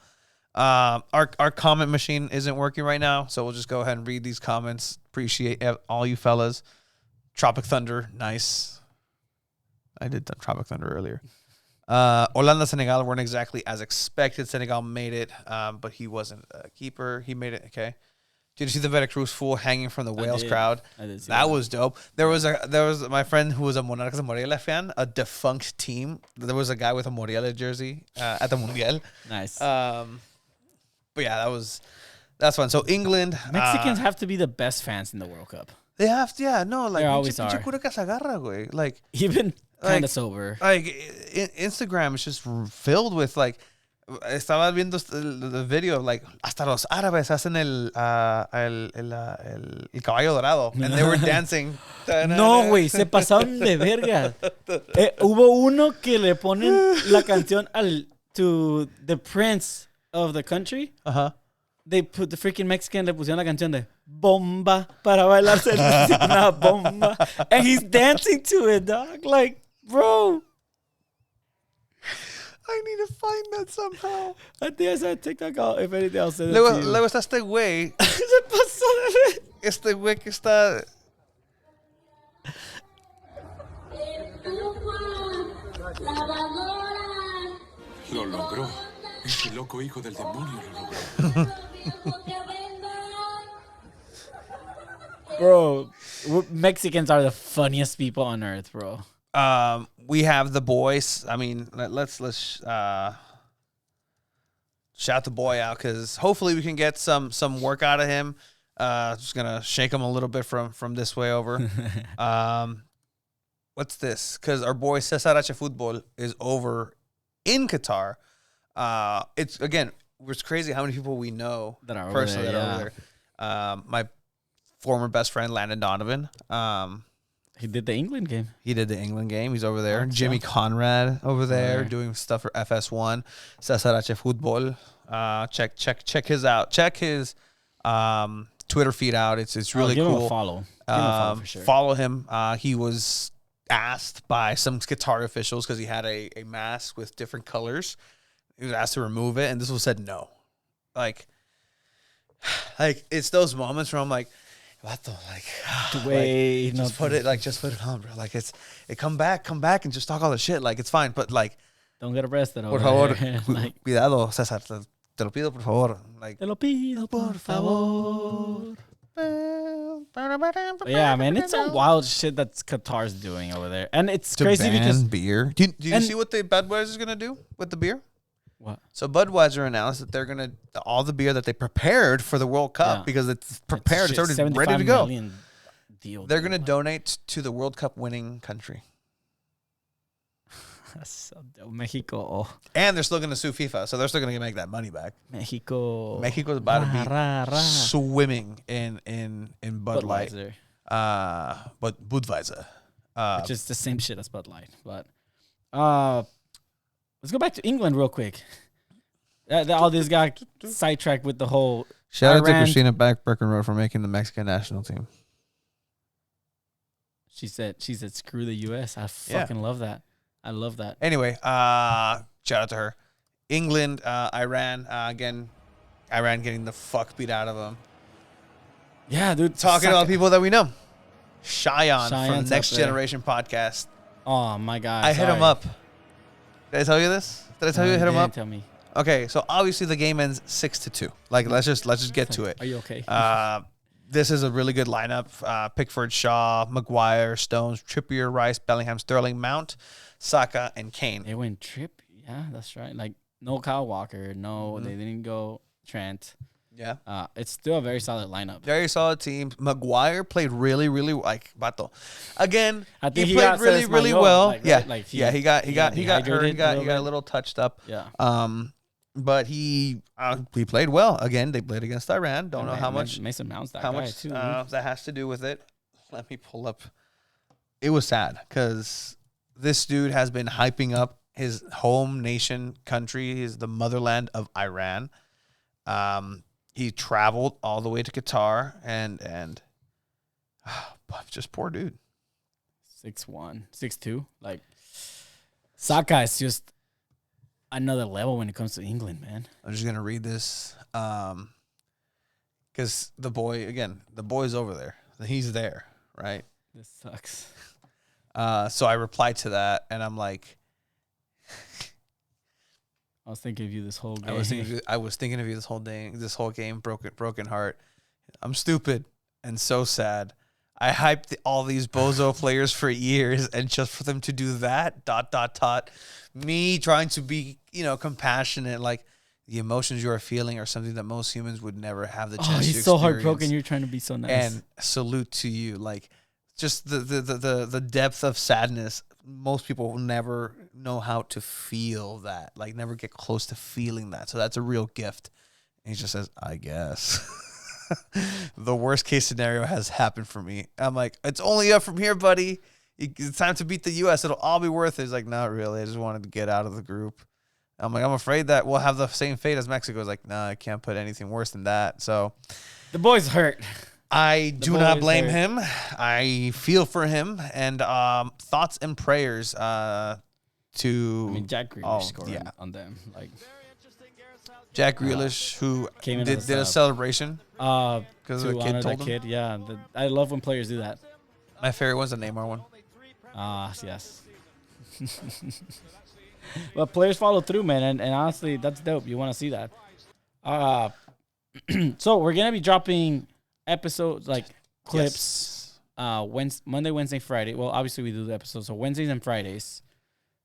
Our comment machine isn't working right now, so we'll just go ahead and read these comments. Appreciate all you fellas. Tropic Thunder, nice. I did Tropic Thunder earlier. Holanda, Senegal weren't exactly as expected. Senegal made it, but he wasn't a keeper. He made it, okay. Did you see the Veracruz fool hanging from the Wales did. crowd? I did see That was dope. There was my friend who was a Monarcas de Morelia fan, a defunct team. There was a guy with a Morelia jersey at the Mundial. Nice. But yeah, that's fun. So England, Mexicans have to be the best fans in the World Cup. they have to, yeah, no, like They always pinche are. cura que se agarra, güey. Like Even kind Like- of sober. Instagram is just filled with like. Estaba viendo the video of like hasta los árabes hacen el caballo dorado, and they were dancing. No, güey, se pasaron de verga. Hubo uno que le ponen la canción to the prince of the country. Uh-huh. They put the freaking Mexican, le pusieron la canción de bomba para bailarse una bomba. And he's dancing to it, dog. Like, bro. I need to find that somehow. I think I said TikTok. If anything, I'll send it Luego, to you. luego está este güey. Se pasó de ver. Este güey que está. Lo logró. Ese loco hijo del demonio lo logró. Bro, Mexicans are the funniest people on earth, bro. We have the boys. I mean, let's shout the boy out because hopefully we can get some work out of him. Just gonna shake him a little bit from this way over. What's this? Because our boy Cesar H. Football is over in Qatar. It's again, it's crazy how many people we know That are over personally there, that are over there. My former best friend Landon Donovan. He did the England game. He did the England game. He's over there. Gotcha. Jimmy Conrad over there Right. doing stuff for FS1. Cesar H. Football. Check his out. Check his Twitter feed out. It's really give cool. him a follow. Give him a follow for sure. Follow him. He was asked by some Qatar officials because he had a mask with different colors. He was asked to remove it, and this was said no. Like it's those moments where I'm like, vato, Wait, no, just put it on, bro. Like come back and just talk all the shit. Like it's fine, but like, don't get arrested. por over favor, there. Like, cuidado, César, te lo pido por favor. Like, te lo pido por favor. But yeah, man, it's some wild shit that Qatar's doing over there, and it's to crazy ban because beer. Do you and- see what the Budweiser is gonna do with the beer? what? So Budweiser announced that they're gonna all the beer that they prepared for the World Cup Yeah. because it's prepared, it's already ready to 75 go. million deal. They're dude. gonna donate to the World Cup winning country, That's so dope. Mexico, and they're still gonna sue FIFA, so they're still gonna make that money back. Mexico. Mexico's about to be Rah, rah. swimming in Bud Light, Budweiser, but Budweiser, which is the same shit as Bud Light. But let's go back to England real quick. All this got sidetracked with the whole. shout out to Iran- Christina Breckenroth for making the Mexican national team. She said, "Screw the U.S." I Yeah. fucking love that. I love that. Anyway, shout out to her. England, Iran, again, Iran getting the fuck beat out of them. Yeah, dude. Talking about people that we know. Cheyenne Cheyenne's from up Next there. Generation Podcast. Oh my god. I hit him sorry. up. Did I tell you this? Did I tell you I hit him didn't up? Tell me. Okay, so obviously the game ends 6-2. Like let's just get to it. Are you okay? This is a really good lineup. Pickford, Shaw, Maguire, Stones, Trippier, Rice, Bellingham, Sterling, Mount, Saka, and Kane. They went Trip. Yeah, that's right. Like no Kyle Walker. No, they didn't go Trent. Yeah. It's still a very solid lineup. Very solid team. Maguire played really, like Bato. Again, I think he he played got really, Cesc really Maillot, well. like, yeah, right? Like, yeah. He got hurt. dehydrated He got a bit. little touched up. Yeah. But he played well. Again, they played against Iran. Don't know how much Mason Mount's that how guy much too. that has to do with it. Let me pull up. It was sad because this dude has been hyping up his home nation country. Is the motherland of Iran. He traveled all the way to Qatar and just poor dude. 6'1", 6'2". Like Saka is just another level when it comes to England, man. I'm just gonna read this because the boy's over there. He's there, right? This sucks. So I replied to that, and I'm like, I was thinking of you this whole game. I was thinking of you this whole day, this whole game. Broken heart. I'm stupid and so sad. I hyped all these bozo players for years, and just for them to do that. ... Me trying to be, compassionate, like the emotions you are feeling are something that most humans would never have the chance to he's so experience. heartbroken. You're trying to be so nice. And salute to you, like just the depth of sadness. Most people will never know how to feel that, like never get close to feeling that. So that's a real gift. And he just says, I guess. The worst case scenario has happened for me. I'm like, it's only up from here, buddy. It's time to beat the U.S. It'll all be worth it. He's like, not really. I just wanted to get out of the group. I'm like, I'm afraid that we'll have the same fate as Mexico. He's like, no, I can't put anything worse than that. So the boy's hurt. I do boy not is blame hurt. him. I feel for him, and thoughts and prayers to. I mean, Jack Grealish Oh, scored yeah. on them. Like, Jack Grealish, who Came in did, as a did a sub. celebration. because the to kid honor told that him? kid. Yeah, I love when players do that. My favorite was the Neymar one. Yes. But players follow through, man, and honestly, that's dope. You want to see that. So we're gonna be dropping episodes like clips. Yes. Monday, Wednesday, Friday. Well, obviously we do the episodes, so Wednesdays and Fridays,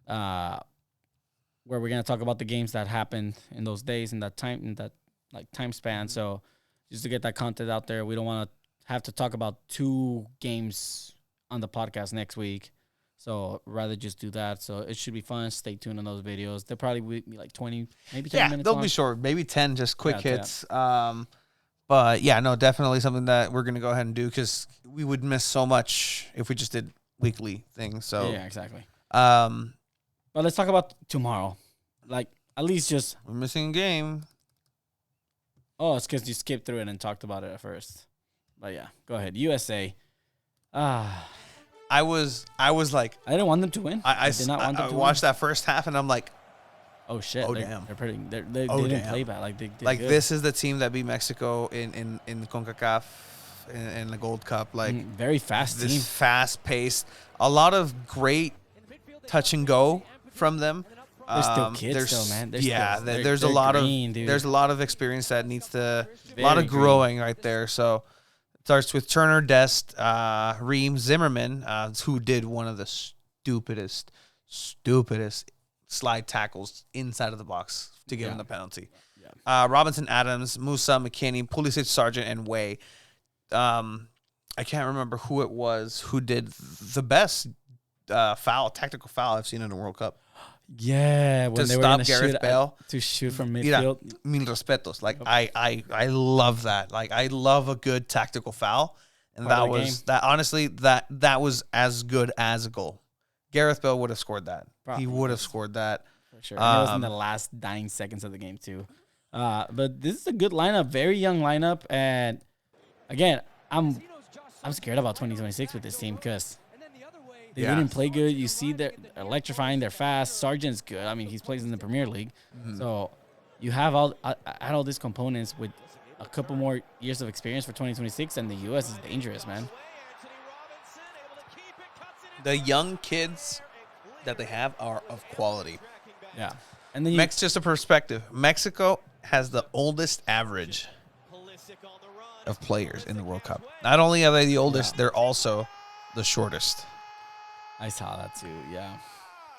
where we're gonna talk about the games that happened in those days and that time span. So just to get that content out there, we don't want to have to talk about 2 games on the podcast next week. So rather just do that. So it should be fun. Stay tuned on those videos. They'll probably be like 20, maybe 30 minutes they'll long. be short, maybe 10, just quick Yeah, hits. But yeah, no, definitely something that we're gonna go ahead and do because we would miss so much if we just did weekly things. So Yeah, exactly. but But let's talk about tomorrow. Like, at least just, we're missing a game. it's because you skipped through it and talked about it at first. But yeah, go ahead. USA. I was like, I didn't want them to win. I did not want them to watched win. that first half and I'm like, Oh shit! Oh, they're, damn. They're pretty. They Oh, didn't damn. play bad. Like they did like good. this is the team that beat Mexico in the CONCACAF in the Gold Cup. Like Very fast this team. fast paced, a lot of great touch and go from them. They're still kids, there's- man. They're yeah, still- there's a they're lot green, dude. there's a lot of experience that needs to a lot Very of growing right there. So it starts with Turner, Dest, Reem, Zimmerman, who did one of the stupidest slide tackles inside of the box to give him the penalty. Yeah. Robinson, Adams, Musa, McKinney, Pulisic, Sargent, and Way. I can't remember who it was who did the best tactical foul I've seen in a World Cup. Yeah, when To they were stop gonna Gareth shoot Bale. to shoot from Mira, midfield. mil respetos. Like I love that. Like I love a good tactical foul, and Part that of the was game. that. Honestly, that was as good as a goal. Gareth Bale would have scored that. Probably He would have scored that. For sure. And it was in the last 9 seconds of the game too. But this is a good lineup, very young lineup, and again, I'm scared about 2026 with this team because they Yeah. didn't play good. You see, they're electrifying. They're fast. Sargent's good. I mean, he's plays in the Premier League, so you have add all these components with a couple more years of experience for 2026, and the U.S. is dangerous, man. The young kids that they have are of quality. Yeah, and then Just a perspective. Mexico has the oldest average of players in the World Cup. Not only are they the oldest, they're also the shortest. I saw that too. Yeah.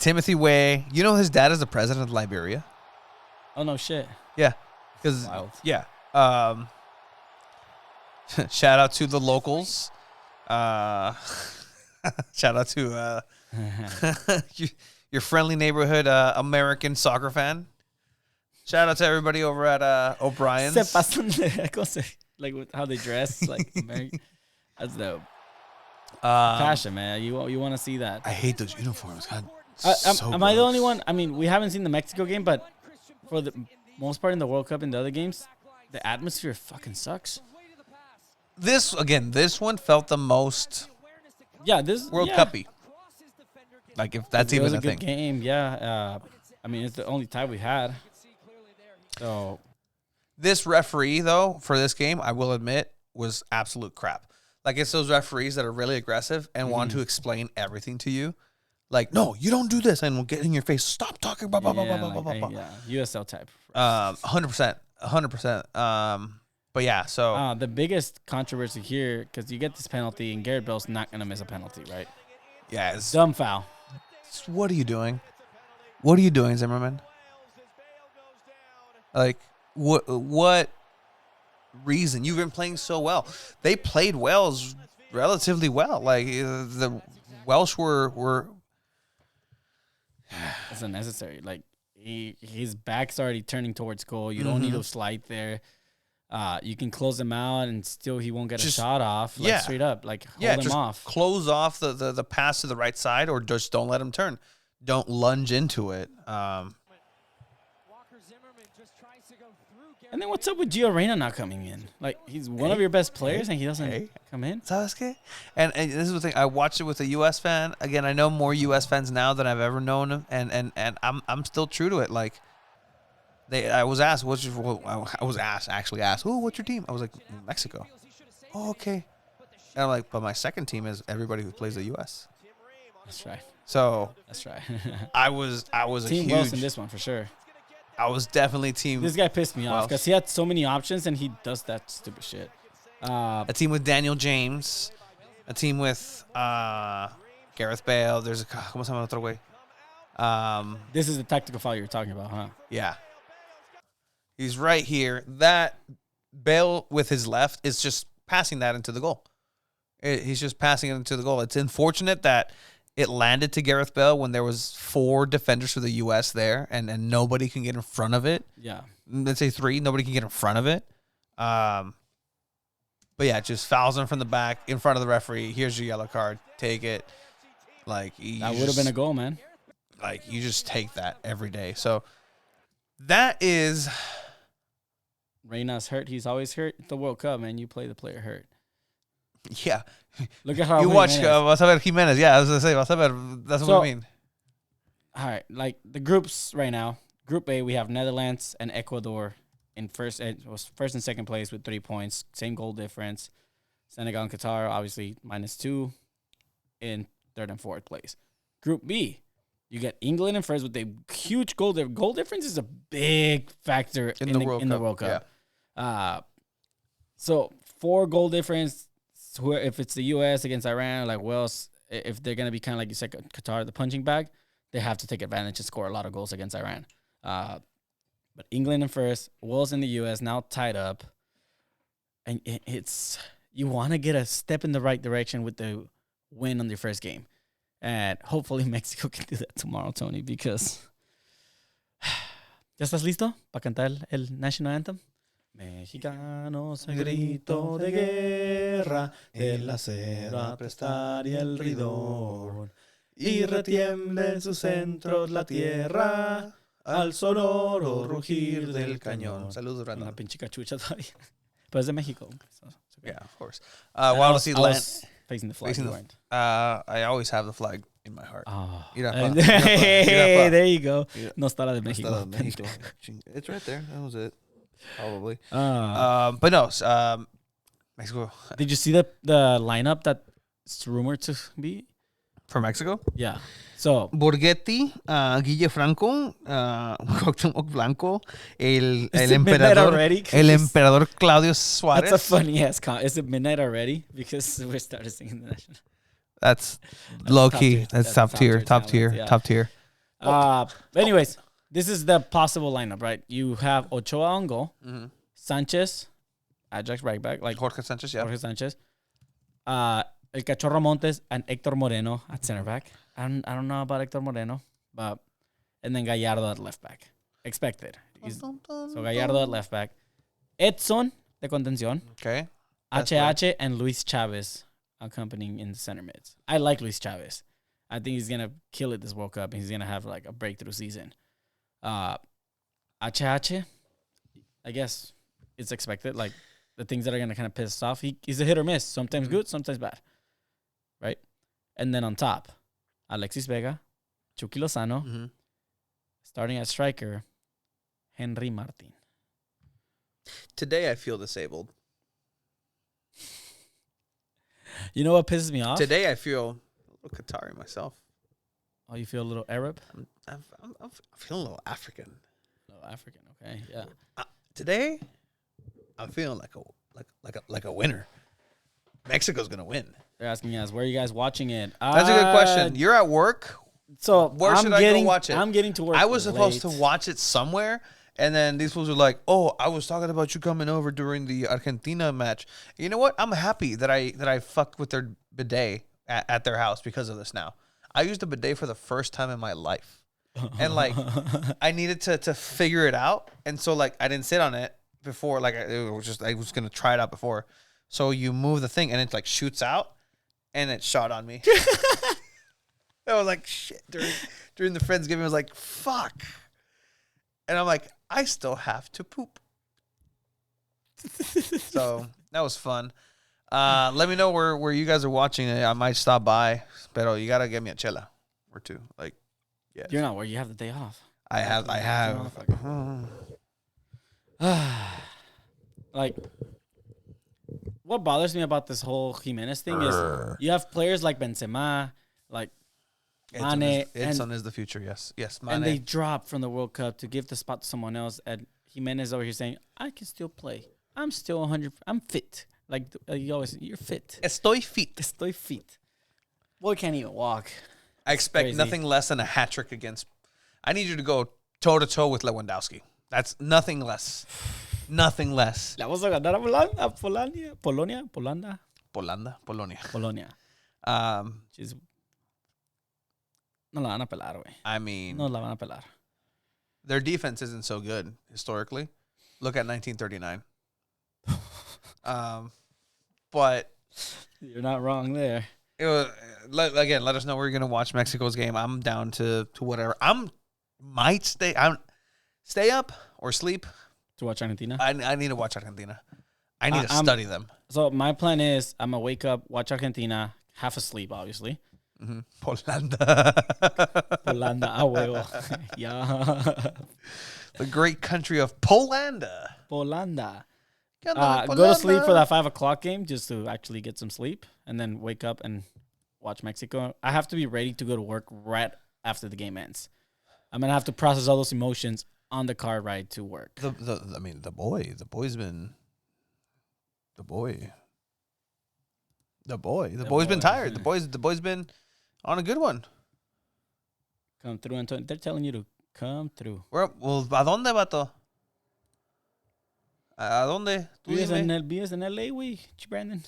Timothy Way, you know his dad is the president of Liberia? Oh no shit. Yeah. Because Wild. yeah. Shout out to the locals. Shout out to your friendly neighborhood American soccer fan. Shout out to everybody over at O'Brien's. Se pasan de cosas, like with how they dress, like American. That's dope. Passion, man. You want to see that? I hate those uniforms. God, Am I the only one? I mean, we haven't seen the Mexico game, but for the most part in the World Cup and the other games, the atmosphere fucking sucks. This one felt the most Yeah, this World yeah. Cup-y. Like if that's It even was a a good thing. game. Yeah. I mean, it's the only tie we had. So This referee, though, for this game, I will admit, was absolute crap. Like, it's those referees that are really aggressive and want to explain everything to you. Like, no, you don't do this, and we'll get in your face. Stop talking. Blah, blah, blah, blah, blah, blah, blah. yeah, USL type. 100%. But yeah, so The biggest controversy here, because you get this penalty, and Gareth Bale's not gonna miss a penalty, right? yeah, it's, Dumb foul. what are you doing? What are you doing, Zimmerman? Like, what reason? You've been playing so well. They played Wales relatively well. Like, the Welsh were It's unnecessary. Like his back's already turning towards goal. You don't need to slide there. You can close him out, and still he won't get Just- a shot off. Like, yeah. straight up, like hold yeah, him just off. close off the pass to the right side, or just don't let him turn. Don't lunge into it. And then what's up with Gio Reyna not coming in? Like, he's one of your best players, and he doesn't come in. ¿Sabes qué? And this is the thing. I watched it with a U.S. fan. Again, I know more U.S. fans now than I've ever known, and I'm still true to it. Like, I was asked, actually asked, oh, what's your team? I was like, Mexico. Oh, okay. And I'm like, but my second team is everybody who plays the U.S. That's right. So That's right. I was Team a Wells huge. in this one for sure. I was definitely team. This guy pissed me off Wells. because he had so many options and he does that stupid shit. A team with Daniel James, a team with Gareth Bale. There's ¿cómo se llama otro güey? This is the tactical foul you're talking about, huh? Yeah. He's right here. That Bale with his left is just passing that into the goal. He's just passing it into the goal. It's unfortunate that it landed to Gareth Bale when there was 4 defenders for the U.S. there, and nobody can get in front of it. Yeah. Let's say 3. Nobody can get in front of it. But yeah, it just fouls him from the back in front of the referee. Here's your yellow card. Take it. Like That would have been a goal, man. Like, you just take that every day. So that is. Reyna's hurt. He's always hurt at the World Cup, man. You play the player hurt. Yeah. Look at how You watch Jimenez. Vas a ver Jimenez. Yeah, I was going to say, Vas a ver. That's what I mean. All right, like the groups right now. Group A, we have Netherlands and Ecuador in first and second place with 3 points, same goal difference. Senegal and Qatar, obviously -2 in third and fourth place. Group B, you get England in first with a huge goal difference. Goal difference is a big factor in the World Cup. So 4 goal difference. If it's the U.S. against Iran, like Wales, if they're gonna be kind of like you said, Qatar, the punching bag, they have to take advantage and score a lot of goals against Iran. But England in first, Wales in the U.S. now tied up, and it's you want to get a step in the right direction with the win on your first game, and hopefully Mexico can do that tomorrow, Tony. Because ¿ya estás listo para cantar el national anthem? Mexicanos al grito de guerra, el acero a prestar y el ridor, y retiemble en sus centros la tierra, al sonoro rugir del cañón. Saludos, Una Brandon. pinche cachucha todavía. Pero es de México. So it's okay. Yeah, of course. I While was, he I was facing the flag. facing You the- weren't. I always have the flag in my heart. Oh. Irapa, Hey, Irapa. there you go. Mira- No está la de México. Estado de México. It's right there. That was it. Probably. Ah. But no, Mexico. Did you see the lineup that's rumored to be? For Mexico? Yeah. So Borghetti, Guille Franco, Cuauhtémoc Blanco, el Is it midnight already? el emperador Claudio Suarez. that's a funny ass comment. Is it midnight already? Because we started singing the national. That's low top key. tier. That's That's top top tier. tier Top tier. talent, yeah. Top tier. Anyways, this is the possible lineup, right? You have Ochoa on goal, Sanchez, Ajax right back, like Jorge Sanchez, yeah. Jorge Sanchez, El Cachorro Montes, and Hector Moreno at center back. I don't know about Hector Moreno, but and then Gallardo at left back. Expected. So Gallardo at left back. Edson de contención. Okay. That's right. HH and Luis Chavez accompanying in the center mids. I like Luis Chavez. I think he's gonna kill it this World Cup, and he's gonna have like a breakthrough season. HH, I guess it's expected. Like the things that are gonna kind of piss us off. He's a hit or miss. Sometimes good, sometimes bad. Right? And then on top, Alexis Vega, Chucky Lozano, starting at striker, Henry Martin. Today I feel disabled. You know what pisses me off? Today I feel a little Qatari myself. Oh, you feel a little Arab? I'm feeling a little African. No, African. Okay, yeah. Today I'm feeling like a winner. Mexico's gonna win. They're asking us, where are you guys watching it? That's a good question. You're at work. So Where should I go watch it? I'm getting to work. I was supposed late. to watch it somewhere, and then these fools were like, "Oh, I was talking about you coming over during the Argentina match." You know what? I'm happy that I fucked with their bidet at their house because of this. Now, I used a bidet for the first time in my life, and like I needed to figure it out, and so like I didn't sit on it before. Like I was gonna try it out before. So you move the thing, and it like shoots out, and it shot on me. I was like, shit. During the Friendsgiving, I was like, fuck. And I'm like, I still have to poop. So that was fun. Let me know where you guys are watching it. I might stop by, pero you gotta get me a chela or two. Like, yeah, You're not where you have the day off. I have. Like, what bothers me about this whole Jimenez thing is you have players like Benzema, like Mane, Edson is the future. Yes, Mane. and they drop from the World Cup to give the spot to someone else. And Jimenez over here saying, "I can still play. I'm still 100. I'm fit." Like you always, you're fit. Estoy fit. Estoy fit. Boy can't even walk. I expect crazy. nothing less than a hat trick against. I need you to go toe to toe with Lewandowski. That's nothing less. Nothing less. La vamos a ganar a Polonia. Polonia. She's... No la van a pelar, güey. I mean, No la van a pelar. their defense isn't so good historically. Look at 1939. But You're not wrong there. it was, again, let us know where you're gonna watch Mexico's game. I'm down to whatever. Might stay up or sleep. To watch Argentina. I need to watch Argentina. I need to I'm- study them. So my plan is I'm gonna wake up, watch Argentina, half asleep, obviously. Polanda. Holanda, a huevo. Yeah. The great country of Polanda. Polanda. ¿Qué onda, Go to sleep Polanda? for that 5 o'clock game just to actually get some sleep, and then wake up and watch Mexico. I have to be ready to go to work right after the game ends. I'm gonna have to process all those emotions on the car ride to work. The boy's been tired. The boy's been on a good one. Come through, Antonio. They're telling you to come through. Well, ¿a dónde, vato? ¿A dónde? Tú dime. Vives en LA, güey, Brandon.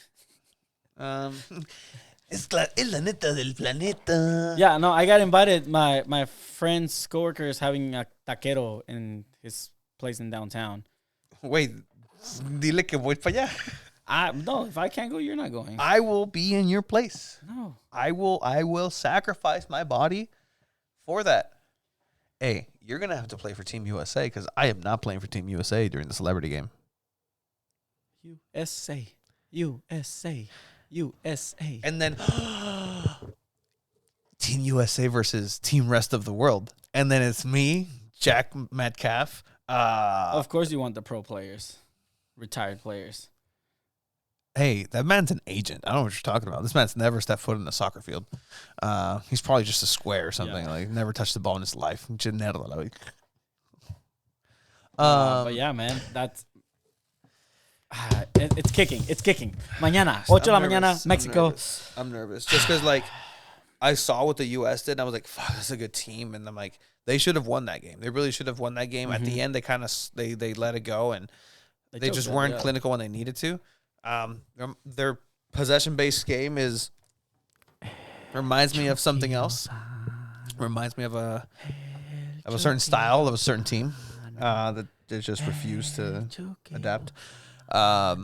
Es la neta del planeta. Yeah, no, I got invited. My friend's coworker is having a taquero in his place in downtown. Wait, dile que voy para allá. No, if I can't go, you're not going. I will be in your place. No. I will sacrifice my body for that. Hey, you're going to have to play for Team USA because I am not playing for Team USA during the celebrity game. USA. And then Team USA versus Team Rest of the World. And then it's me, Jack Metcalf. Of course you want the pro players. Retired players. Hey, that man's an agent. I don't know what you're talking about. This man's never stepped foot in a soccer field. He's probably just a square or something. Yeah. Like never touched the ball in his life. But yeah, man, that's it's kicking. It's kicking. Mañana, 8 de la mañana, Mexico. I'm nervous. Just because, like, I saw what the U.S. did, and I was like, fuck, that's a good team. And I'm like, they should have won that game. They really should have won that game. At the end, they kind of they let it go, and they just weren't clinical when they needed to. Their possession-based game reminds me of something else. Reminds me of a certain style of a certain team that they just refused to adapt. I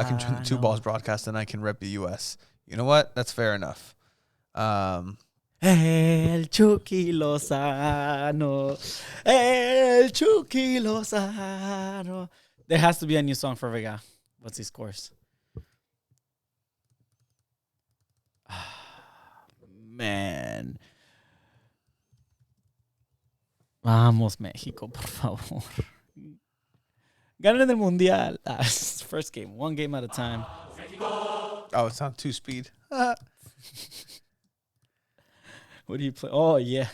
can join the Two Balls broadcast and I can rep the U.S. You know what? That's fair enough. El Chucky Lozano. El Chucky Lozano. There has to be a new song for Vega. What's his course? Man. Vamos, México, por favor. Ganen el Mundial. First game. One game at a time. Oh, it's on 2-speed. What do you play? Oh, yeah.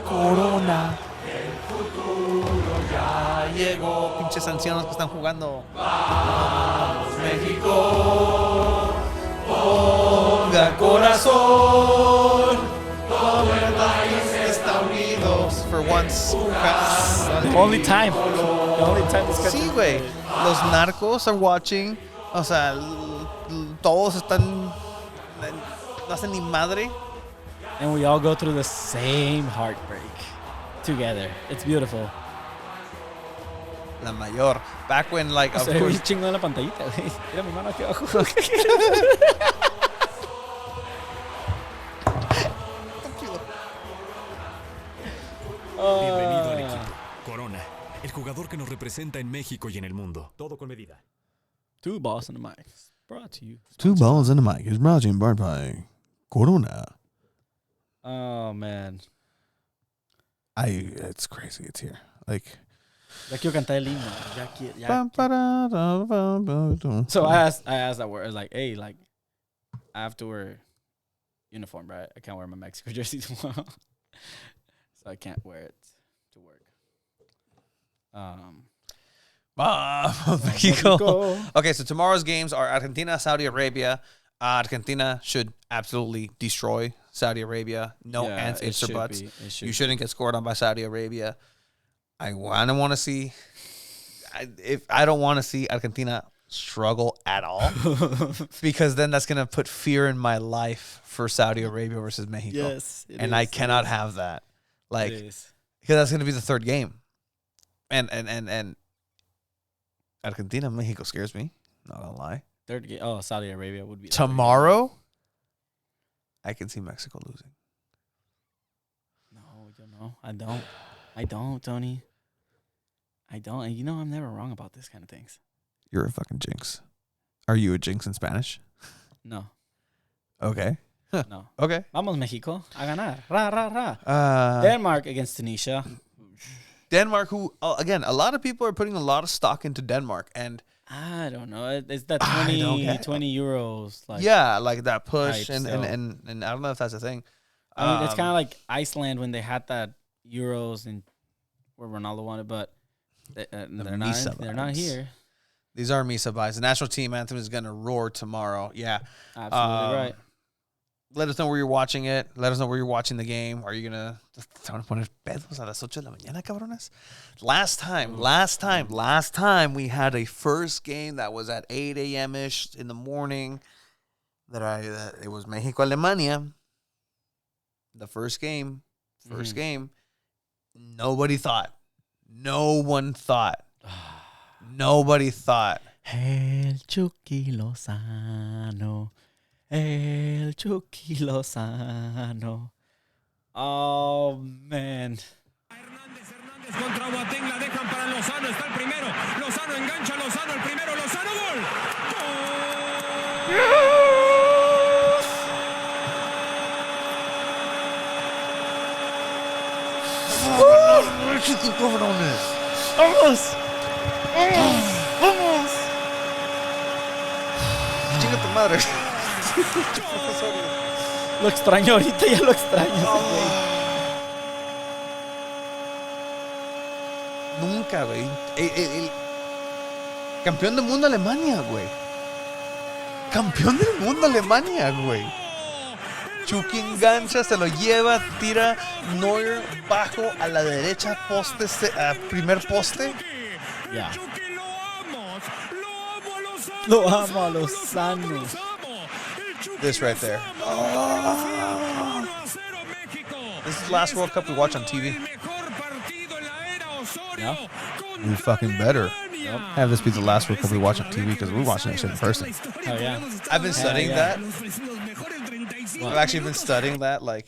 Corona. Llegó. Pinches ancianos que están jugando. Vamos, México. Ponga corazón. Todo el país está unido. For once. The only time. The only time this country. Sí, güey. Los narcos are watching. O sea, todos están. No hacen ni madre. And we all go through the same heartbreak together. It's beautiful. La Mayor. Back when, like, of Se ve course. bien chingo en la pantallita, güey. Mira mi mano aquí abajo. Bienvenido al equipo. Corona, el jugador que nos representa en México y en el mundo. Todo con medida. Two balls in the mic. Brought to you. Two balls in the mic is brought to you by Corona. Oh, man. It's crazy. It's here. Like. Ya quiero cantar el himno. So I asked that word. I was like, hey, like, I have to wear uniform, right? I can't wear my Mexico jersey tomorrow. So I can't wear it to work. Mexico. Okay, so tomorrow's games are Argentina, Saudi Arabia. Argentina should absolutely destroy Saudi Arabia. No ands, ifs, or buts. You shouldn't get scored on by Saudi Arabia. I don't want to see. I don't want to see Argentina struggle at all, because then that's gonna put fear in my life for Saudi Arabia versus Mexico. Yes, and I cannot have that. Like, because that's gonna be the third game, and Argentina, Mexico scares me. Not gonna lie. Third game. Oh, Saudi Arabia would be Tomorrow. I can see Mexico losing. No, I don't, Tony. I don't. And you know, I'm never wrong about this kind of things. You're a fucking jinx. Are you a jinx in Spanish? No. Okay. No. Okay. Vamos, Mexico. A ganar. Ra, ra, ra. Denmark against Tunisia. Denmark, who, again, a lot of people are putting a lot of stock into Denmark. And I don't know. It's that 20 euros. Like, yeah, like that push. Hype, And so. I don't know if that's a thing. I mean, it's kind of like Iceland when they had that Euros and where Ronaldo won it, but they're not here. These are Misa vibes. The national team anthem is going to roar tomorrow. Yeah. Absolutely right. Let us know where you're watching it. Let us know where you're watching the game. Are you going to poner pedos a las 8 de la mañana, cabrones? Last time we had a first game that was at 8 a.m.-ish in the morning. It was Mexico-Alemania. The first game. Nobody thought. No one thought. Nobody thought. El Chucky Lozano. El Chucky Lozano. Oh, man. Hernández contra Boateng, la dejan para Lozano, está el primero. Lozano engancha a Lozano, el primero, Lozano, gol. ¡Vamos! ¡Chinga tu madre! Lo extraño ahorita, ya lo extraño. Ese güey. Nunca, güey. El campeón del mundo Alemania, güey. Campeón del mundo Alemania, güey. Chucky engancha, se lo lleva, tira Neuer bajo a la derecha, poste, primer poste. Yeah. Lo amo a Lozano. This right there. This is the last World Cup we watch on TV. Yeah. We fucking better have this be the last World Cup we watch on TV, because we're watching that shit in person. Oh, yeah. I've been studying that. I've actually been studying that, like,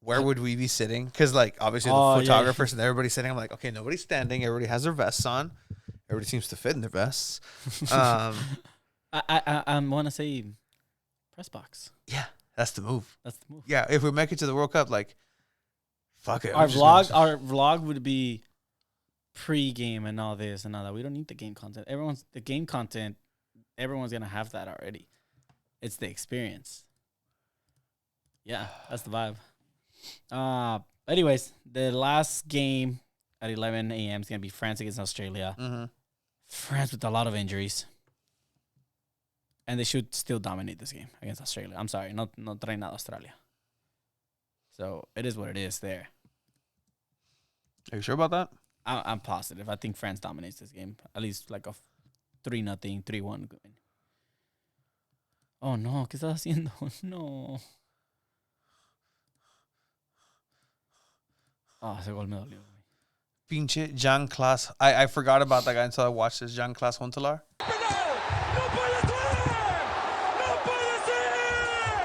where would we be sitting? Because, like, obviously the photographers and everybody's sitting. I'm like, okay, nobody's standing. Everybody has their vests on. Everybody seems to fit in their vests. I want to say press box. Yeah, that's the move. That's the move. Yeah, if we make it to the World Cup, like, fuck it. Our vlog would be pre-game and all this and all that. We don't need the game content. Everyone's gonna have that already. It's the experience. Yeah, that's the vibe. Anyways, the last game at 11 a.m. is gonna be France against Australia. Mm-hmm. France with a lot of injuries, and they should still dominate this game against Australia. I'm sorry, no traen nada Australia. So it is what it is. There. Are you sure about that? I'm positive. I think France dominates this game. At least like a 3-0, 3-1. Oh, no. ¿Qué estás haciendo? No. Oh, ese gol me dolió. Pinche Jean Claus. I forgot about that guy until I watched this. Jean Claus Huntelaar. ¡No puede ser! ¡No puede ser!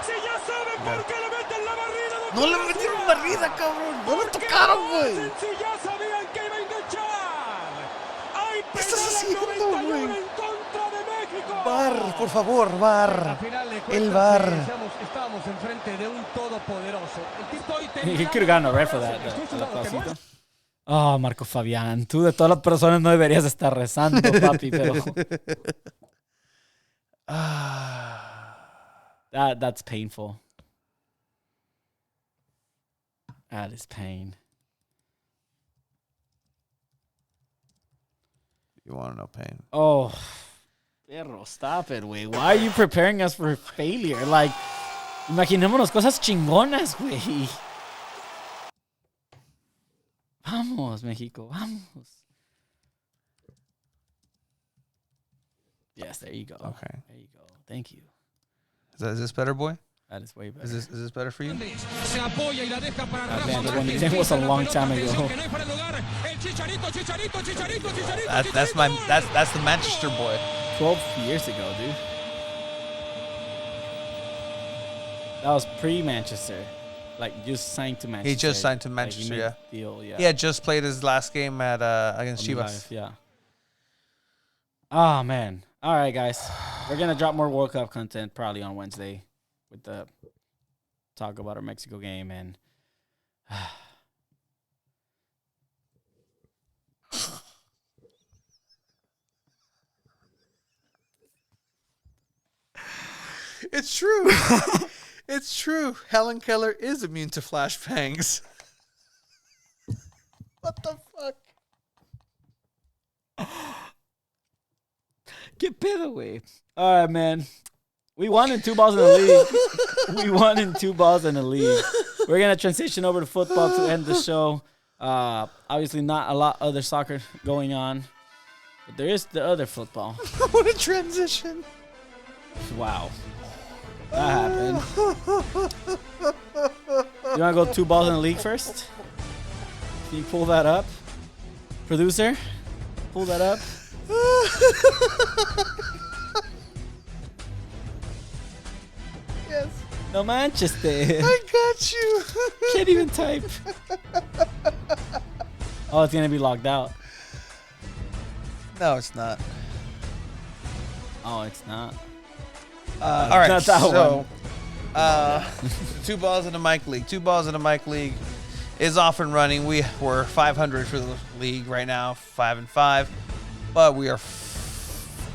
Si ya saben por qué le meten la barrida. No le metieron barrida, cabrón. No lo tocaron, güey. Si ya sabían que iba a enganchar. Hay ¿Qué estás haciendo, penal al 91 güey? en contra de México. Bar, por favor, bar. El bar. Estábamos enfrente de un todopoderoso. El tipo hoy tenía He could have gotten a red for that. El aplausito. Oh, Marco Fabián, tú de todas las personas no deberías estar rezando, papi, pero that's painful. That is pain. You want to know pain? Oh, perro, stop it, güey. Why are you preparing us for failure? Like, imaginémonos cosas chingonas, güey. Vamos, México, vamos. Yes, there you go. Okay. There you go. Thank you. Is this better, boy? That is way better. Is this better for you? Se apoya y la deja para God Rafa damn, the Márquez. one was a long time ago. Que no hay para el lugar. El Chicharito. That's the Manchester boy. 12 years ago, dude. That was pre-Manchester. Like, just signed to Manchester. He just signed to Like, Manchester, he made yeah. the deal, yeah. He had just played his last game at against On the Chivas. live, yeah. Oh, man. All right, guys. We're going to drop more World Cup content probably on Wednesday with the talk about our Mexico game. And It's true. It's true. Helen Keller is immune to flashbangs. What the fuck? get pedo, güey. All right, man. We won in 2 balls in the league. We won in 2 balls in the league. We're going to transition over to football to end the show. Obviously, not a lot other soccer going on. But there is the other football. What a transition. Wow. That happened. You want to go 2 balls in the league first? Can you pull that up? Producer? Pull that up. Yes. No Manchester. I got you. Can't even type. Oh, it's going to be logged out. No, it's not. Oh, it's not. All right, not that so 2 balls in the Mike League. 2 balls in the Mike League is off and running. We're 500 for the league right now, 5-5, but we are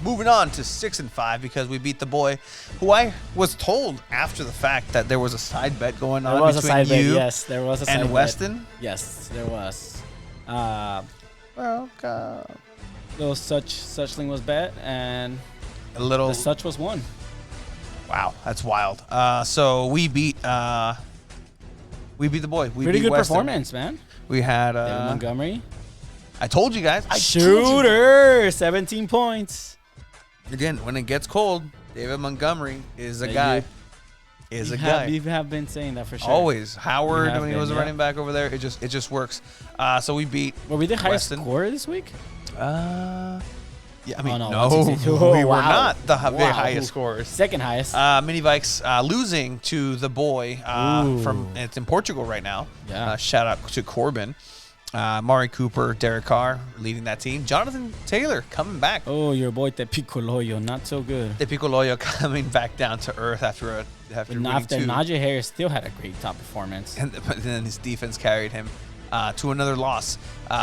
moving on to 6-5 because we beat the boy, who I was told after the fact that there was a side bet going on There was a between side bet, you yes. There was a side and bet. Weston. Yes, there was. Well, Little Suchling was bet, and a little. the Such was won. Wow, that's wild. So we beat the boy. We Pretty beat good Weston. performance, man. We had David Montgomery. I told you guys. Shooter, 17 points. Again, when it gets cold, David Montgomery is a Yeah, guy. you- Is a You guy. have been saying that for sure. Always. Howard, You have when he been, was a yeah. running back over there, it just works. So we beat. Were we the highest Weston. scorer this week? Yeah, I mean, no, no, 162. we were Wow. not the very Wow. highest scorers. Second highest. Mini Vikes losing to the boy from it's in Portugal right now. Yeah. Shout out to Corbin. Mari Cooper, Derek Carr leading that team. Jonathan Taylor coming back. Oh, your boy Te Picoloyo, not so good. De Picoloyo coming back down to earth after winning After 2. Najee Harris still had a great top performance. But then his defense carried him to another loss.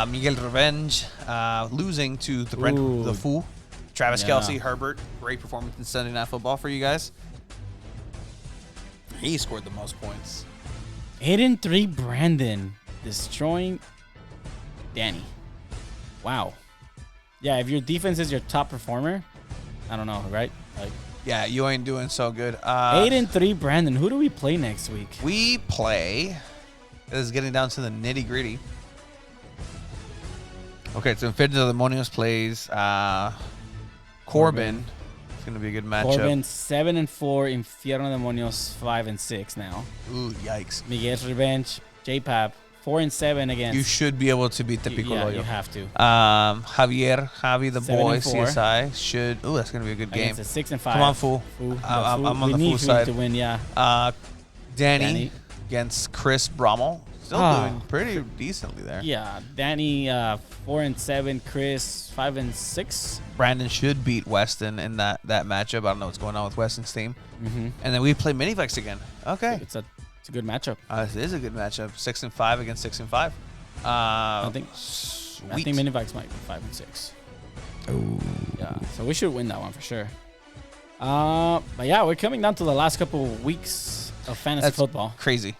Miguel Revenge losing to Ooh. the Foo. Travis Yeah. Kelce, Herbert, great performance in Sunday Night Football for you guys. He scored the most points. 8-3 Brandon destroying Danny. Wow. Yeah, if your defense is your top performer, I don't know, right? Like Yeah, you ain't doing so good. 8-3 Brandon. Who do we play next week? We play. This is getting down to the nitty gritty. Okay, so Infinito Demonios plays Corbin. It's gonna be a good matchup. Corbin 7-4, Infierno Demonios 5-6 now. Ooh, yikes. Miguel's Revenge, J-Pap 4-7 against. You should be able to beat the Yeah, Picoloyo. you have to. Javi, the 7 boy, and 4. CSI should. Oh, that's gonna be a good game. Against a 6-5. Come on, fool. I'm on we the need fool Fool side. to win. Yeah. Danny against Chris Brommel. Still Ah. doing pretty decently there. Yeah. Danny 4-7. Chris 5-6. Brandon should beat Weston in that matchup. I don't know what's going on with Weston's team. Mm-hmm. And then we play Miniflex again. Okay. It's a good matchup. This is a good matchup. 6-5 against 6-5. I think sweet. Minivax might be 5-6. Oh. Yeah. So we should win that one for sure. But yeah, we're coming down to the last couple of weeks of fantasy That's football, crazy.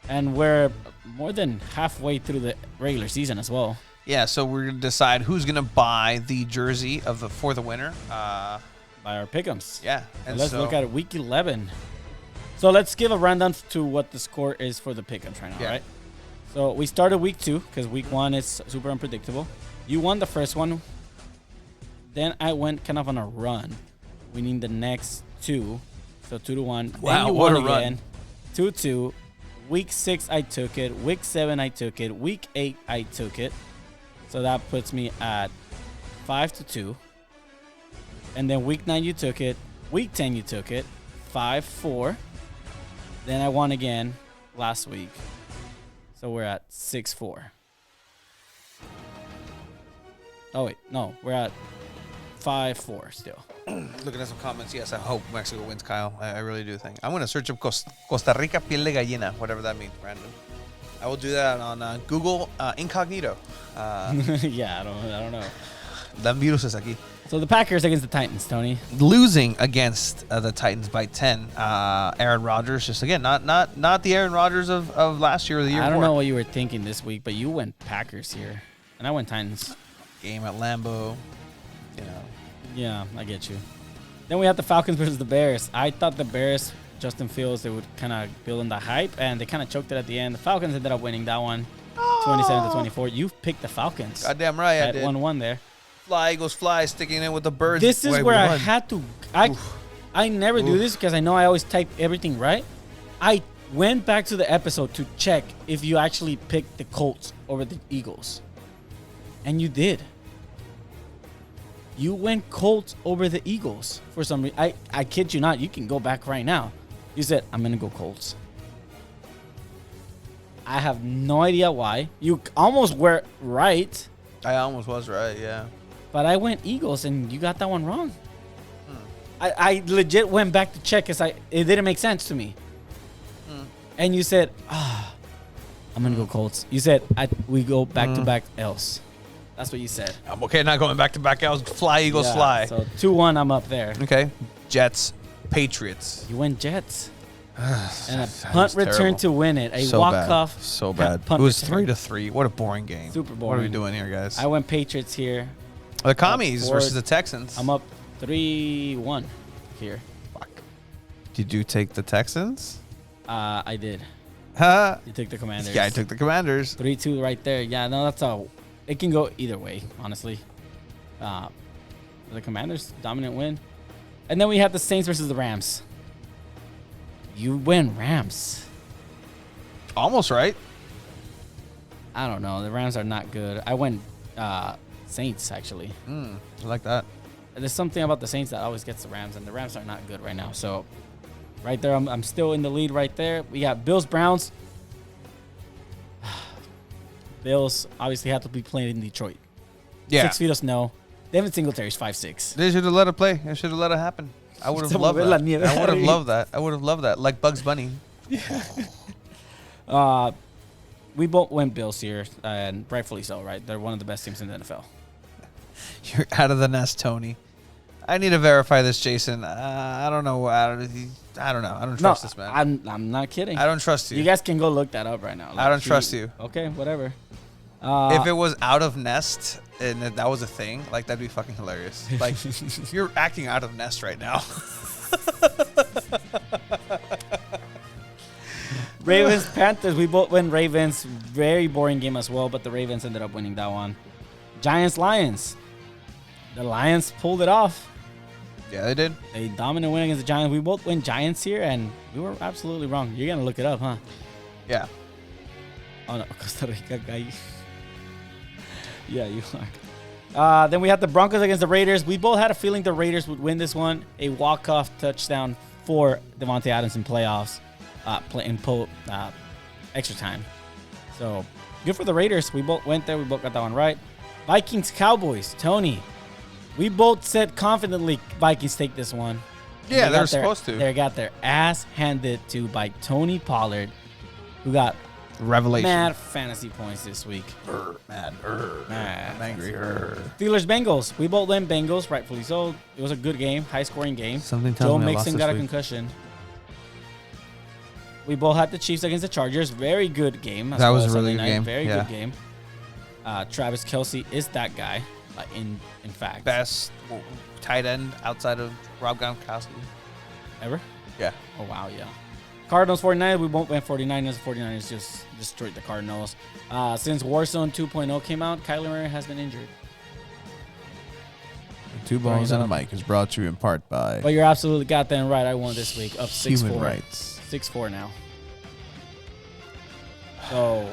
and we're more than halfway through the regular season as well. Yeah, so we're gonna decide who's gonna buy the jersey for the winner. By our pick'ems. Yeah, and Let's so look at week 11. So let's give a rundown to what the score is for the pick'ems right now, Yeah. right? So we started week 2 because week 1 is super unpredictable. You won the first one. Then I went kind of on a run, winning the next 2. So 2-1. Wow, then you what won a run. again. 2-2. Week 6 I took it. Week 7 I took it. Week 8 I took it. So that puts me at 5-2. And then week 9 you took it. Week 10 you took it. 5-4. Then I won again last week. So we're at 6-4. Oh wait, no, we're at 5-4 still. looking at some comments. Yes, I hope Mexico wins, Kyle. I really do think. I'm gonna search up Costa Rica piel de gallina, whatever that means, Brandon. I will do that on Google incognito. Yeah, I don't know. Dan virus es aquí. So the Packers against the Titans, Tony. Losing against the Titans by 10. Aaron Rodgers, just again, not the Aaron Rodgers of last year or the year I before. don't know what you were thinking this week, but you went Packers here, and I went Titans. Game at Lambeau, you know. Yeah, I get you. Then we had the Falcons versus the Bears. I thought the Bears, Justin Fields, they would kind of build on the hype, and they kind of choked it at the end. The Falcons ended up winning that one, 27-24. You picked the Falcons. Goddamn right, I at did. 1-1 there. Fly, Eagles, fly, sticking in with the birds. This is Way where I one. had to. I never do this because I know I always type everything right. I went back to the episode to check if you actually picked the Colts over the Eagles, and you did. You went Colts over the Eagles for some reason. I kid you not. You can go back right now. You said, I'm going to go Colts. I have no idea why. You almost were right, I almost was right, yeah. but I went Eagles, and you got that one wrong. I legit went back to check because it didn't make sense to me. And you said, I'm going to go Colts. You said, we go back-to-back L's. That's what you said. I'm okay not going back to back. I was fly, Eagles, Yeah, fly. So 2-1, I'm up there. Okay. Jets, Patriots. You went Jets. And a That punt was return terrible. to win it. A So walk-off. bad. So bad. punt It was return. 3-3. What a boring game. Super What are we boring. doing here, guys? I went Patriots here. The Commies forward. versus the Texans. I'm up 3-1 here. Fuck. Did you take the Texans? I did. Huh? You took the Commanders. Yeah, I took the Commanders. 3-2 right there. Yeah, no, that's all. It can go either way, honestly. The Commanders, dominant win. And then we had the Saints versus the Rams. You win Rams. Almost right. I don't know. The Rams are not good. I went Saints, actually. I like that. There's something about the Saints that always gets the Rams, and the Rams are not good right now. So, right there, I'm still in the lead right there. We got Bills, Browns. Bills obviously have to be playing in Detroit. Yeah. 6 feet of snow. Devin Singletary's 5'6". They should have let it play. They should have let it happen. I would have Se loved movió la that. nieve, I would have Harry. loved that. I would have loved that. Like Bugs Bunny. We both went Bills here, and rightfully so, right? They're one of the best teams in the NFL. You're out of the nest, Tony. I need to verify this, Jason. I don't know. I don't know. I don't trust this man. I'm not kidding. I don't trust you. You guys can go look that up right now. I don't trust you. Okay, whatever. If it was out of nest and that was a thing, like that'd be fucking hilarious. Like you're acting out of nest right now. Ravens, Panthers, we both went Ravens. Very boring game as well, but the Ravens ended up winning that one. Giants, Lions. The Lions pulled it off. Yeah, they did. They dominant win against the Giants. We both went Giants here, and we were absolutely wrong. You're going to look it up, huh? Yeah. Oh no, Costa Rica guy. Yeah, you are. Then we had the Broncos against the Raiders. We both had a feeling the Raiders would win this one. A walk-off touchdown for Devontae Adams in playoffs, extra time. So good for the Raiders. We both went there. We both got that one right. Vikings Cowboys. Tony, we both said confidently Vikings take this one. Yeah, they're got supposed to. They got their ass handed to by Tony Pollard, who got Revelation. mad fantasy points this week. Mad. Mad. I'm angry. Steelers Bengals. We both went Bengals, rightfully so. It was a good game, high scoring game. Something tells Joe me I lost Mixon this got a week. concussion. We both had the Chiefs against the Chargers. Very good game. That was a Sunday really good night. game. Very Yeah. good game. Travis Kelce is that guy. In fact, Best tight end outside of Rob Gronkowski. ever. Yeah. Oh wow, yeah. Cardinals 49ers. We both went 49ers. 49ers just destroyed the Cardinals. Since Warzone 2.0 came out, Kyler Murray has been injured. Two Balls and a Mic is brought to you in part by But you're absolutely goddamn right. I won this week. Up 6-4. Human Rights. 6-4 now. So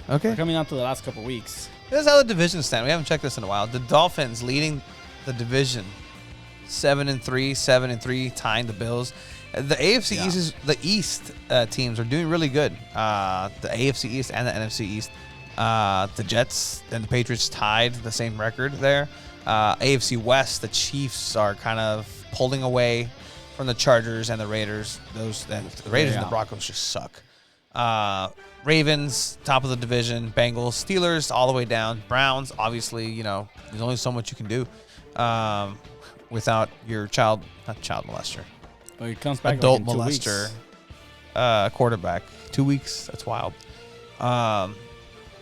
Okay. we're coming down to the last couple weeks. This is how the divisions stand. We haven't checked this in a while. The Dolphins leading the division, 7-3, 7-3, tying the Bills. The AFC East teams are doing really good. The AFC East and the NFC East. The Jets and the Patriots tied the same record there. AFC West, the Chiefs are kind of pulling away from the Chargers and the Raiders. The Raiders and the Broncos just suck. Ravens, top of the division. Bengals, Steelers, all the way down. Browns, obviously, there's only so much you can do without your not child molester, Well, he comes back adult like in 2 weeks. molester quarterback. 2 weeks, that's wild.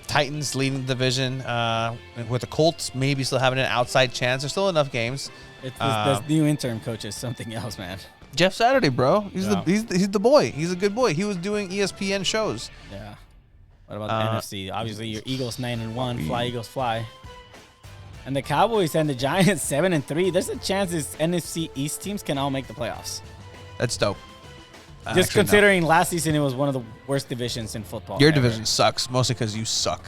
Titans leading the division with the Colts maybe still having an outside chance. There's still enough games. It's this new interim coach is something else, man. Jeff Saturday, bro. He's Yeah. he's the boy. He's a good boy. He was doing ESPN shows. Yeah. What about the NFC? Obviously, your Eagles 9-1, fly Eagles fly. And the Cowboys and the Giants 7-3. There's a chance these NFC East teams can all make the playoffs. That's dope. Just Actually, no. considering last season it was one of the worst divisions in football. Your ever. division sucks, mostly because you suck.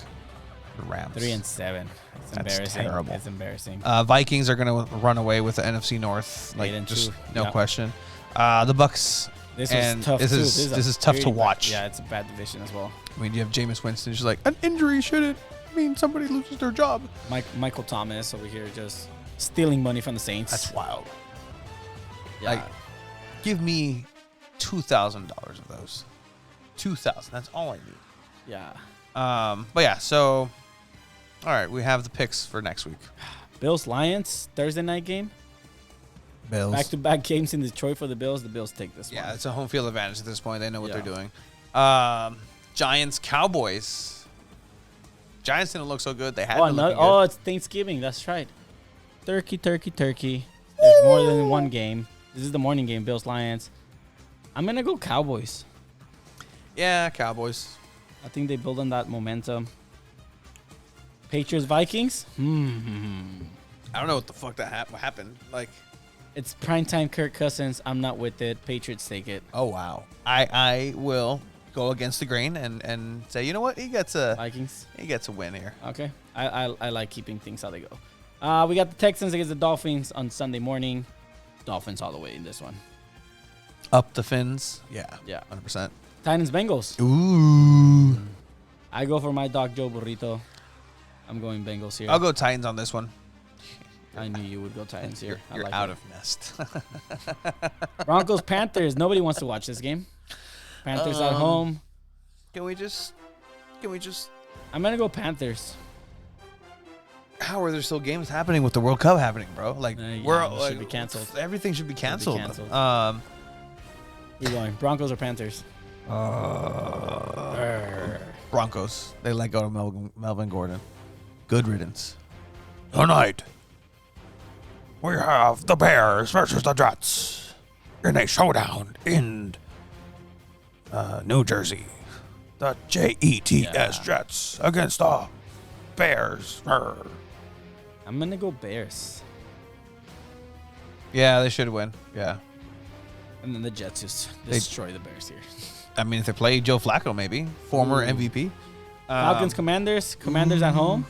The Rams. 3-7. It's That's embarrassing. terrible. It's embarrassing. Vikings are going to run away with the NFC North, 8-2. just no Yeah. question. The Bucks. This and was tough this too. is a this is tough to very bad- watch. Yeah, it's a bad division as well. I mean, you have Jameis Winston. She's like, an injury shouldn't mean somebody loses their job. Michael Thomas over here just stealing money from the Saints. That's wild. yeah. Like, give me $2,000 of those. 2,000. That's all I need. yeah. But yeah, so all right, we have the picks for next week. Bills Lions Thursday night game. Bills. Back-to-back games in Detroit for the Bills. The Bills take this Yeah, one. it's a home field advantage at this point. They know what Yeah. they're doing. Giants Cowboys. Giants didn't look so good. They had Oh, been no, looking good. oh, it's Thanksgiving. That's right. Turkey. There's more than one game. This is the morning game. Bills Lions. I'm gonna go Cowboys. Yeah, Cowboys. I think they build on that momentum. Patriots Vikings. I don't know what the fuck that happened. Like, It's primetime Kirk Cousins. I'm not with it. Patriots take it. oh wow. I will go against the grain and say, you know what? He gets a Vikings. win here. Okay. I like keeping things how they go. We got the Texans against the Dolphins on Sunday morning. Dolphins all the way in this one. Up the Fins. Yeah. Yeah. 100%. Titans Bengals. Ooh. I go for my dog Joe Burrito. I'm going Bengals here. I'll go Titans on this one. I knew you would go Titans here. I You're like out it. of nest. Broncos Panthers. Nobody wants to watch this game. Panthers at home. Can we just I'm gonna go Panthers. how are there still games happening with the World Cup happening, bro? Like Yeah, we're it should like, be canceled. Everything should be canceled. canceled. Um Who you going? Broncos or Panthers? Broncos. They let go of Melvin Gordon. Good riddance. Tonight, we have the Bears versus the Jets in a showdown in New Jersey. The Jets Jets against the Bears. I'm gonna go Bears. Yeah, they should win. Yeah. And then the Jets just destroy the Bears here. I mean, if they play Joe Flacco, maybe. Former Ooh. MVP. Falcons, Commanders. Commanders at home.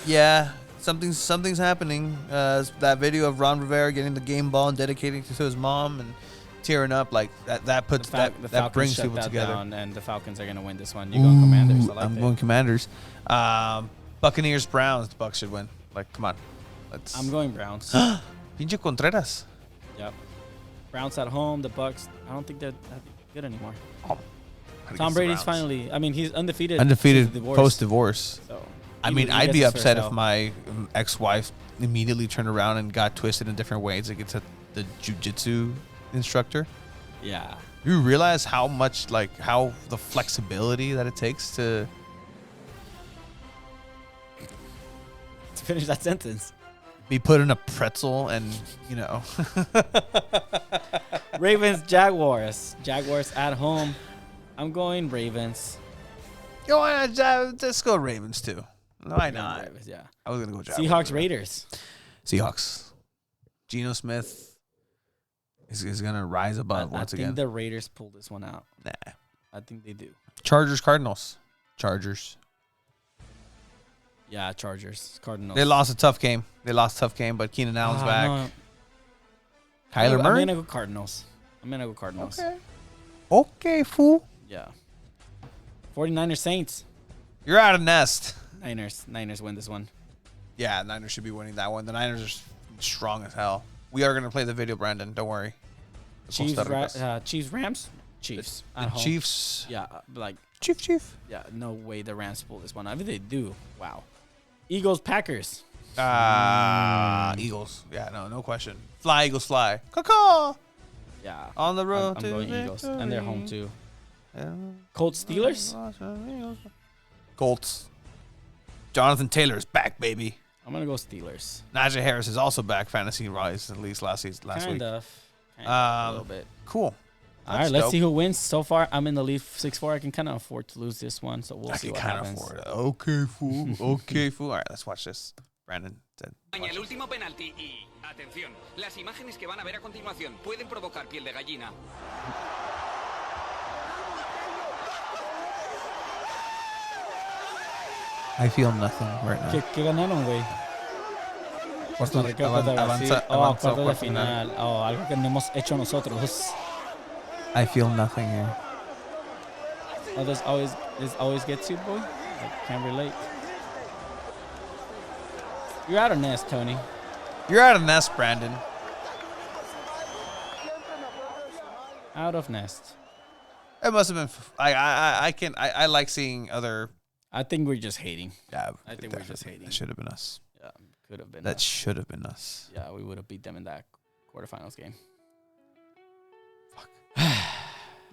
Yeah, something's happening. That video of Ron Rivera getting the game ball and dedicating it to his mom and tearing up like that puts The that Falcons brings shut people that together. down, and the Falcons are gonna win this one. You going Commanders? I like I'm that. going Commanders. Buccaneers, Browns. The Bucks should win. Like, come on, let's. I'm going Browns. Pinche Contreras. Yep. Browns at home. The Bucks. I don't think they're that good anymore. Against Tom the Brady's Browns. finally. I mean, he's undefeated. Undefeated since the divorce. post-divorce. So, I he- mean, he I'd gets be his upset first if L. my ex-wife immediately turned around and got twisted in different ways. Like it's the jujitsu instructor. Yeah. You realize how much, like, how the flexibility that it takes to. To finish that sentence. Be put in a pretzel and, you know. Ravens, Jaguars. Jaguars at home. I'm going Ravens. Yo, let's go Ravens too. No, why I'm going not? Ravens, yeah. I was gonna go Jaguars. Seahawks, Raiders. Seahawks. Geno Smith is gonna rise above I once think again. the Raiders pull this one out. Nah. I think they do. Chargers, Cardinals. Chargers. Yeah, Chargers, Cardinals. They lost a tough game. But Keenan Allen's back. No. Kyler I'm Murray. gonna go Cardinals. Okay, fool. Yeah. 49ers, Saints. You're out of nest. Niners win this one. Yeah, Niners should be winning that one. The Niners are strong as hell. We are gonna play the video, Brandon. Don't worry. Chiefs, Rams. Chiefs The at home. Chiefs. Yeah, like Chief. yeah, no way the Rams pull this one out. If they do, wow. Eagles, Packers. Eagles. Yeah, no question. Fly, Eagles, fly. Caw. Yeah. On the road I'm to going Eagles, and they're home victory. too. Yeah. Colts, Steelers. Colts. Jonathan Taylor's back, baby. I'm gonna go Steelers. Najee Harris is also back, fantasy wise, at least last week. Kind of. A Um, little bit. Cool. All right, let's see who wins. So far, I'm in the lead 6-4. I can kind of afford to lose this one, so we'll I see can what kind of happens. afford it. Okay, fool. Okay, fool. All right, let's watch this. Brandon said. El último penalti y, atención, las imágenes que van a ver a continuación pueden provocar piel de gallina. I feel nothing right now. ¿Qué ganaron, güey? Cuartos de- Costa Rica contra Brasil. avanza- Oh, avanzó cuartos de por final. final. Oh, algo que no hemos hecho nosotros. I feel nothing here. Oh, this always gets you, boy. I can't relate. You're out of nest, Tony. You're out of nest, Brandon. Out of nest. It must have been. I like seeing other. I think we're just hating. Yeah, I think we're just hating. That should have been us. Yeah, could have been. That us. should have been us. Yeah, we would have beat them in that quarterfinals game.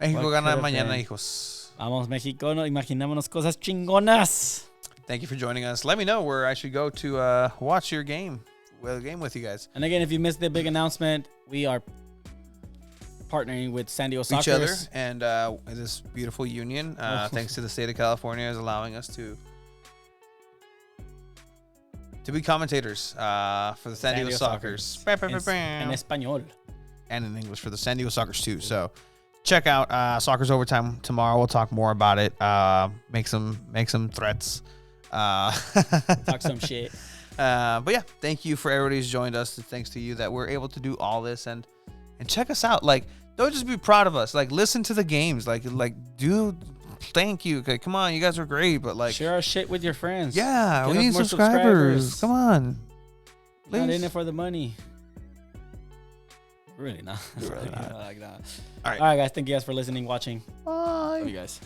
México What gana could have mañana, been? hijos. Vamos, México, no, imaginémonos cosas chingonas. Thank you for joining us. Let me know where I should go to watch your game. Game with you guys. And again, if you missed the big announcement, we are partnering with San Diego Each other Sockers. and this beautiful union. Thanks to the state of California is allowing us to be commentators for the San Diego Sockers. En español. And in English for the San Diego Sockers too. So check out Soccer's Overtime tomorrow. We'll talk more about it. Make some threats. Talk some shit. But yeah, thank you for everybody who's joined us. Thanks to you that we're able to do all this and check us out. Like, don't just be proud of us. Like, listen to the games. Like do thank you. Okay, come on, you guys are great. But like, Share our shit with your friends. yeah, Get we us need more subscribers. Come on, Not in please. it for the money. Really not. Really not. Like that. All right. All right, guys. Thank you guys for listening, watching. Bye. Love you guys.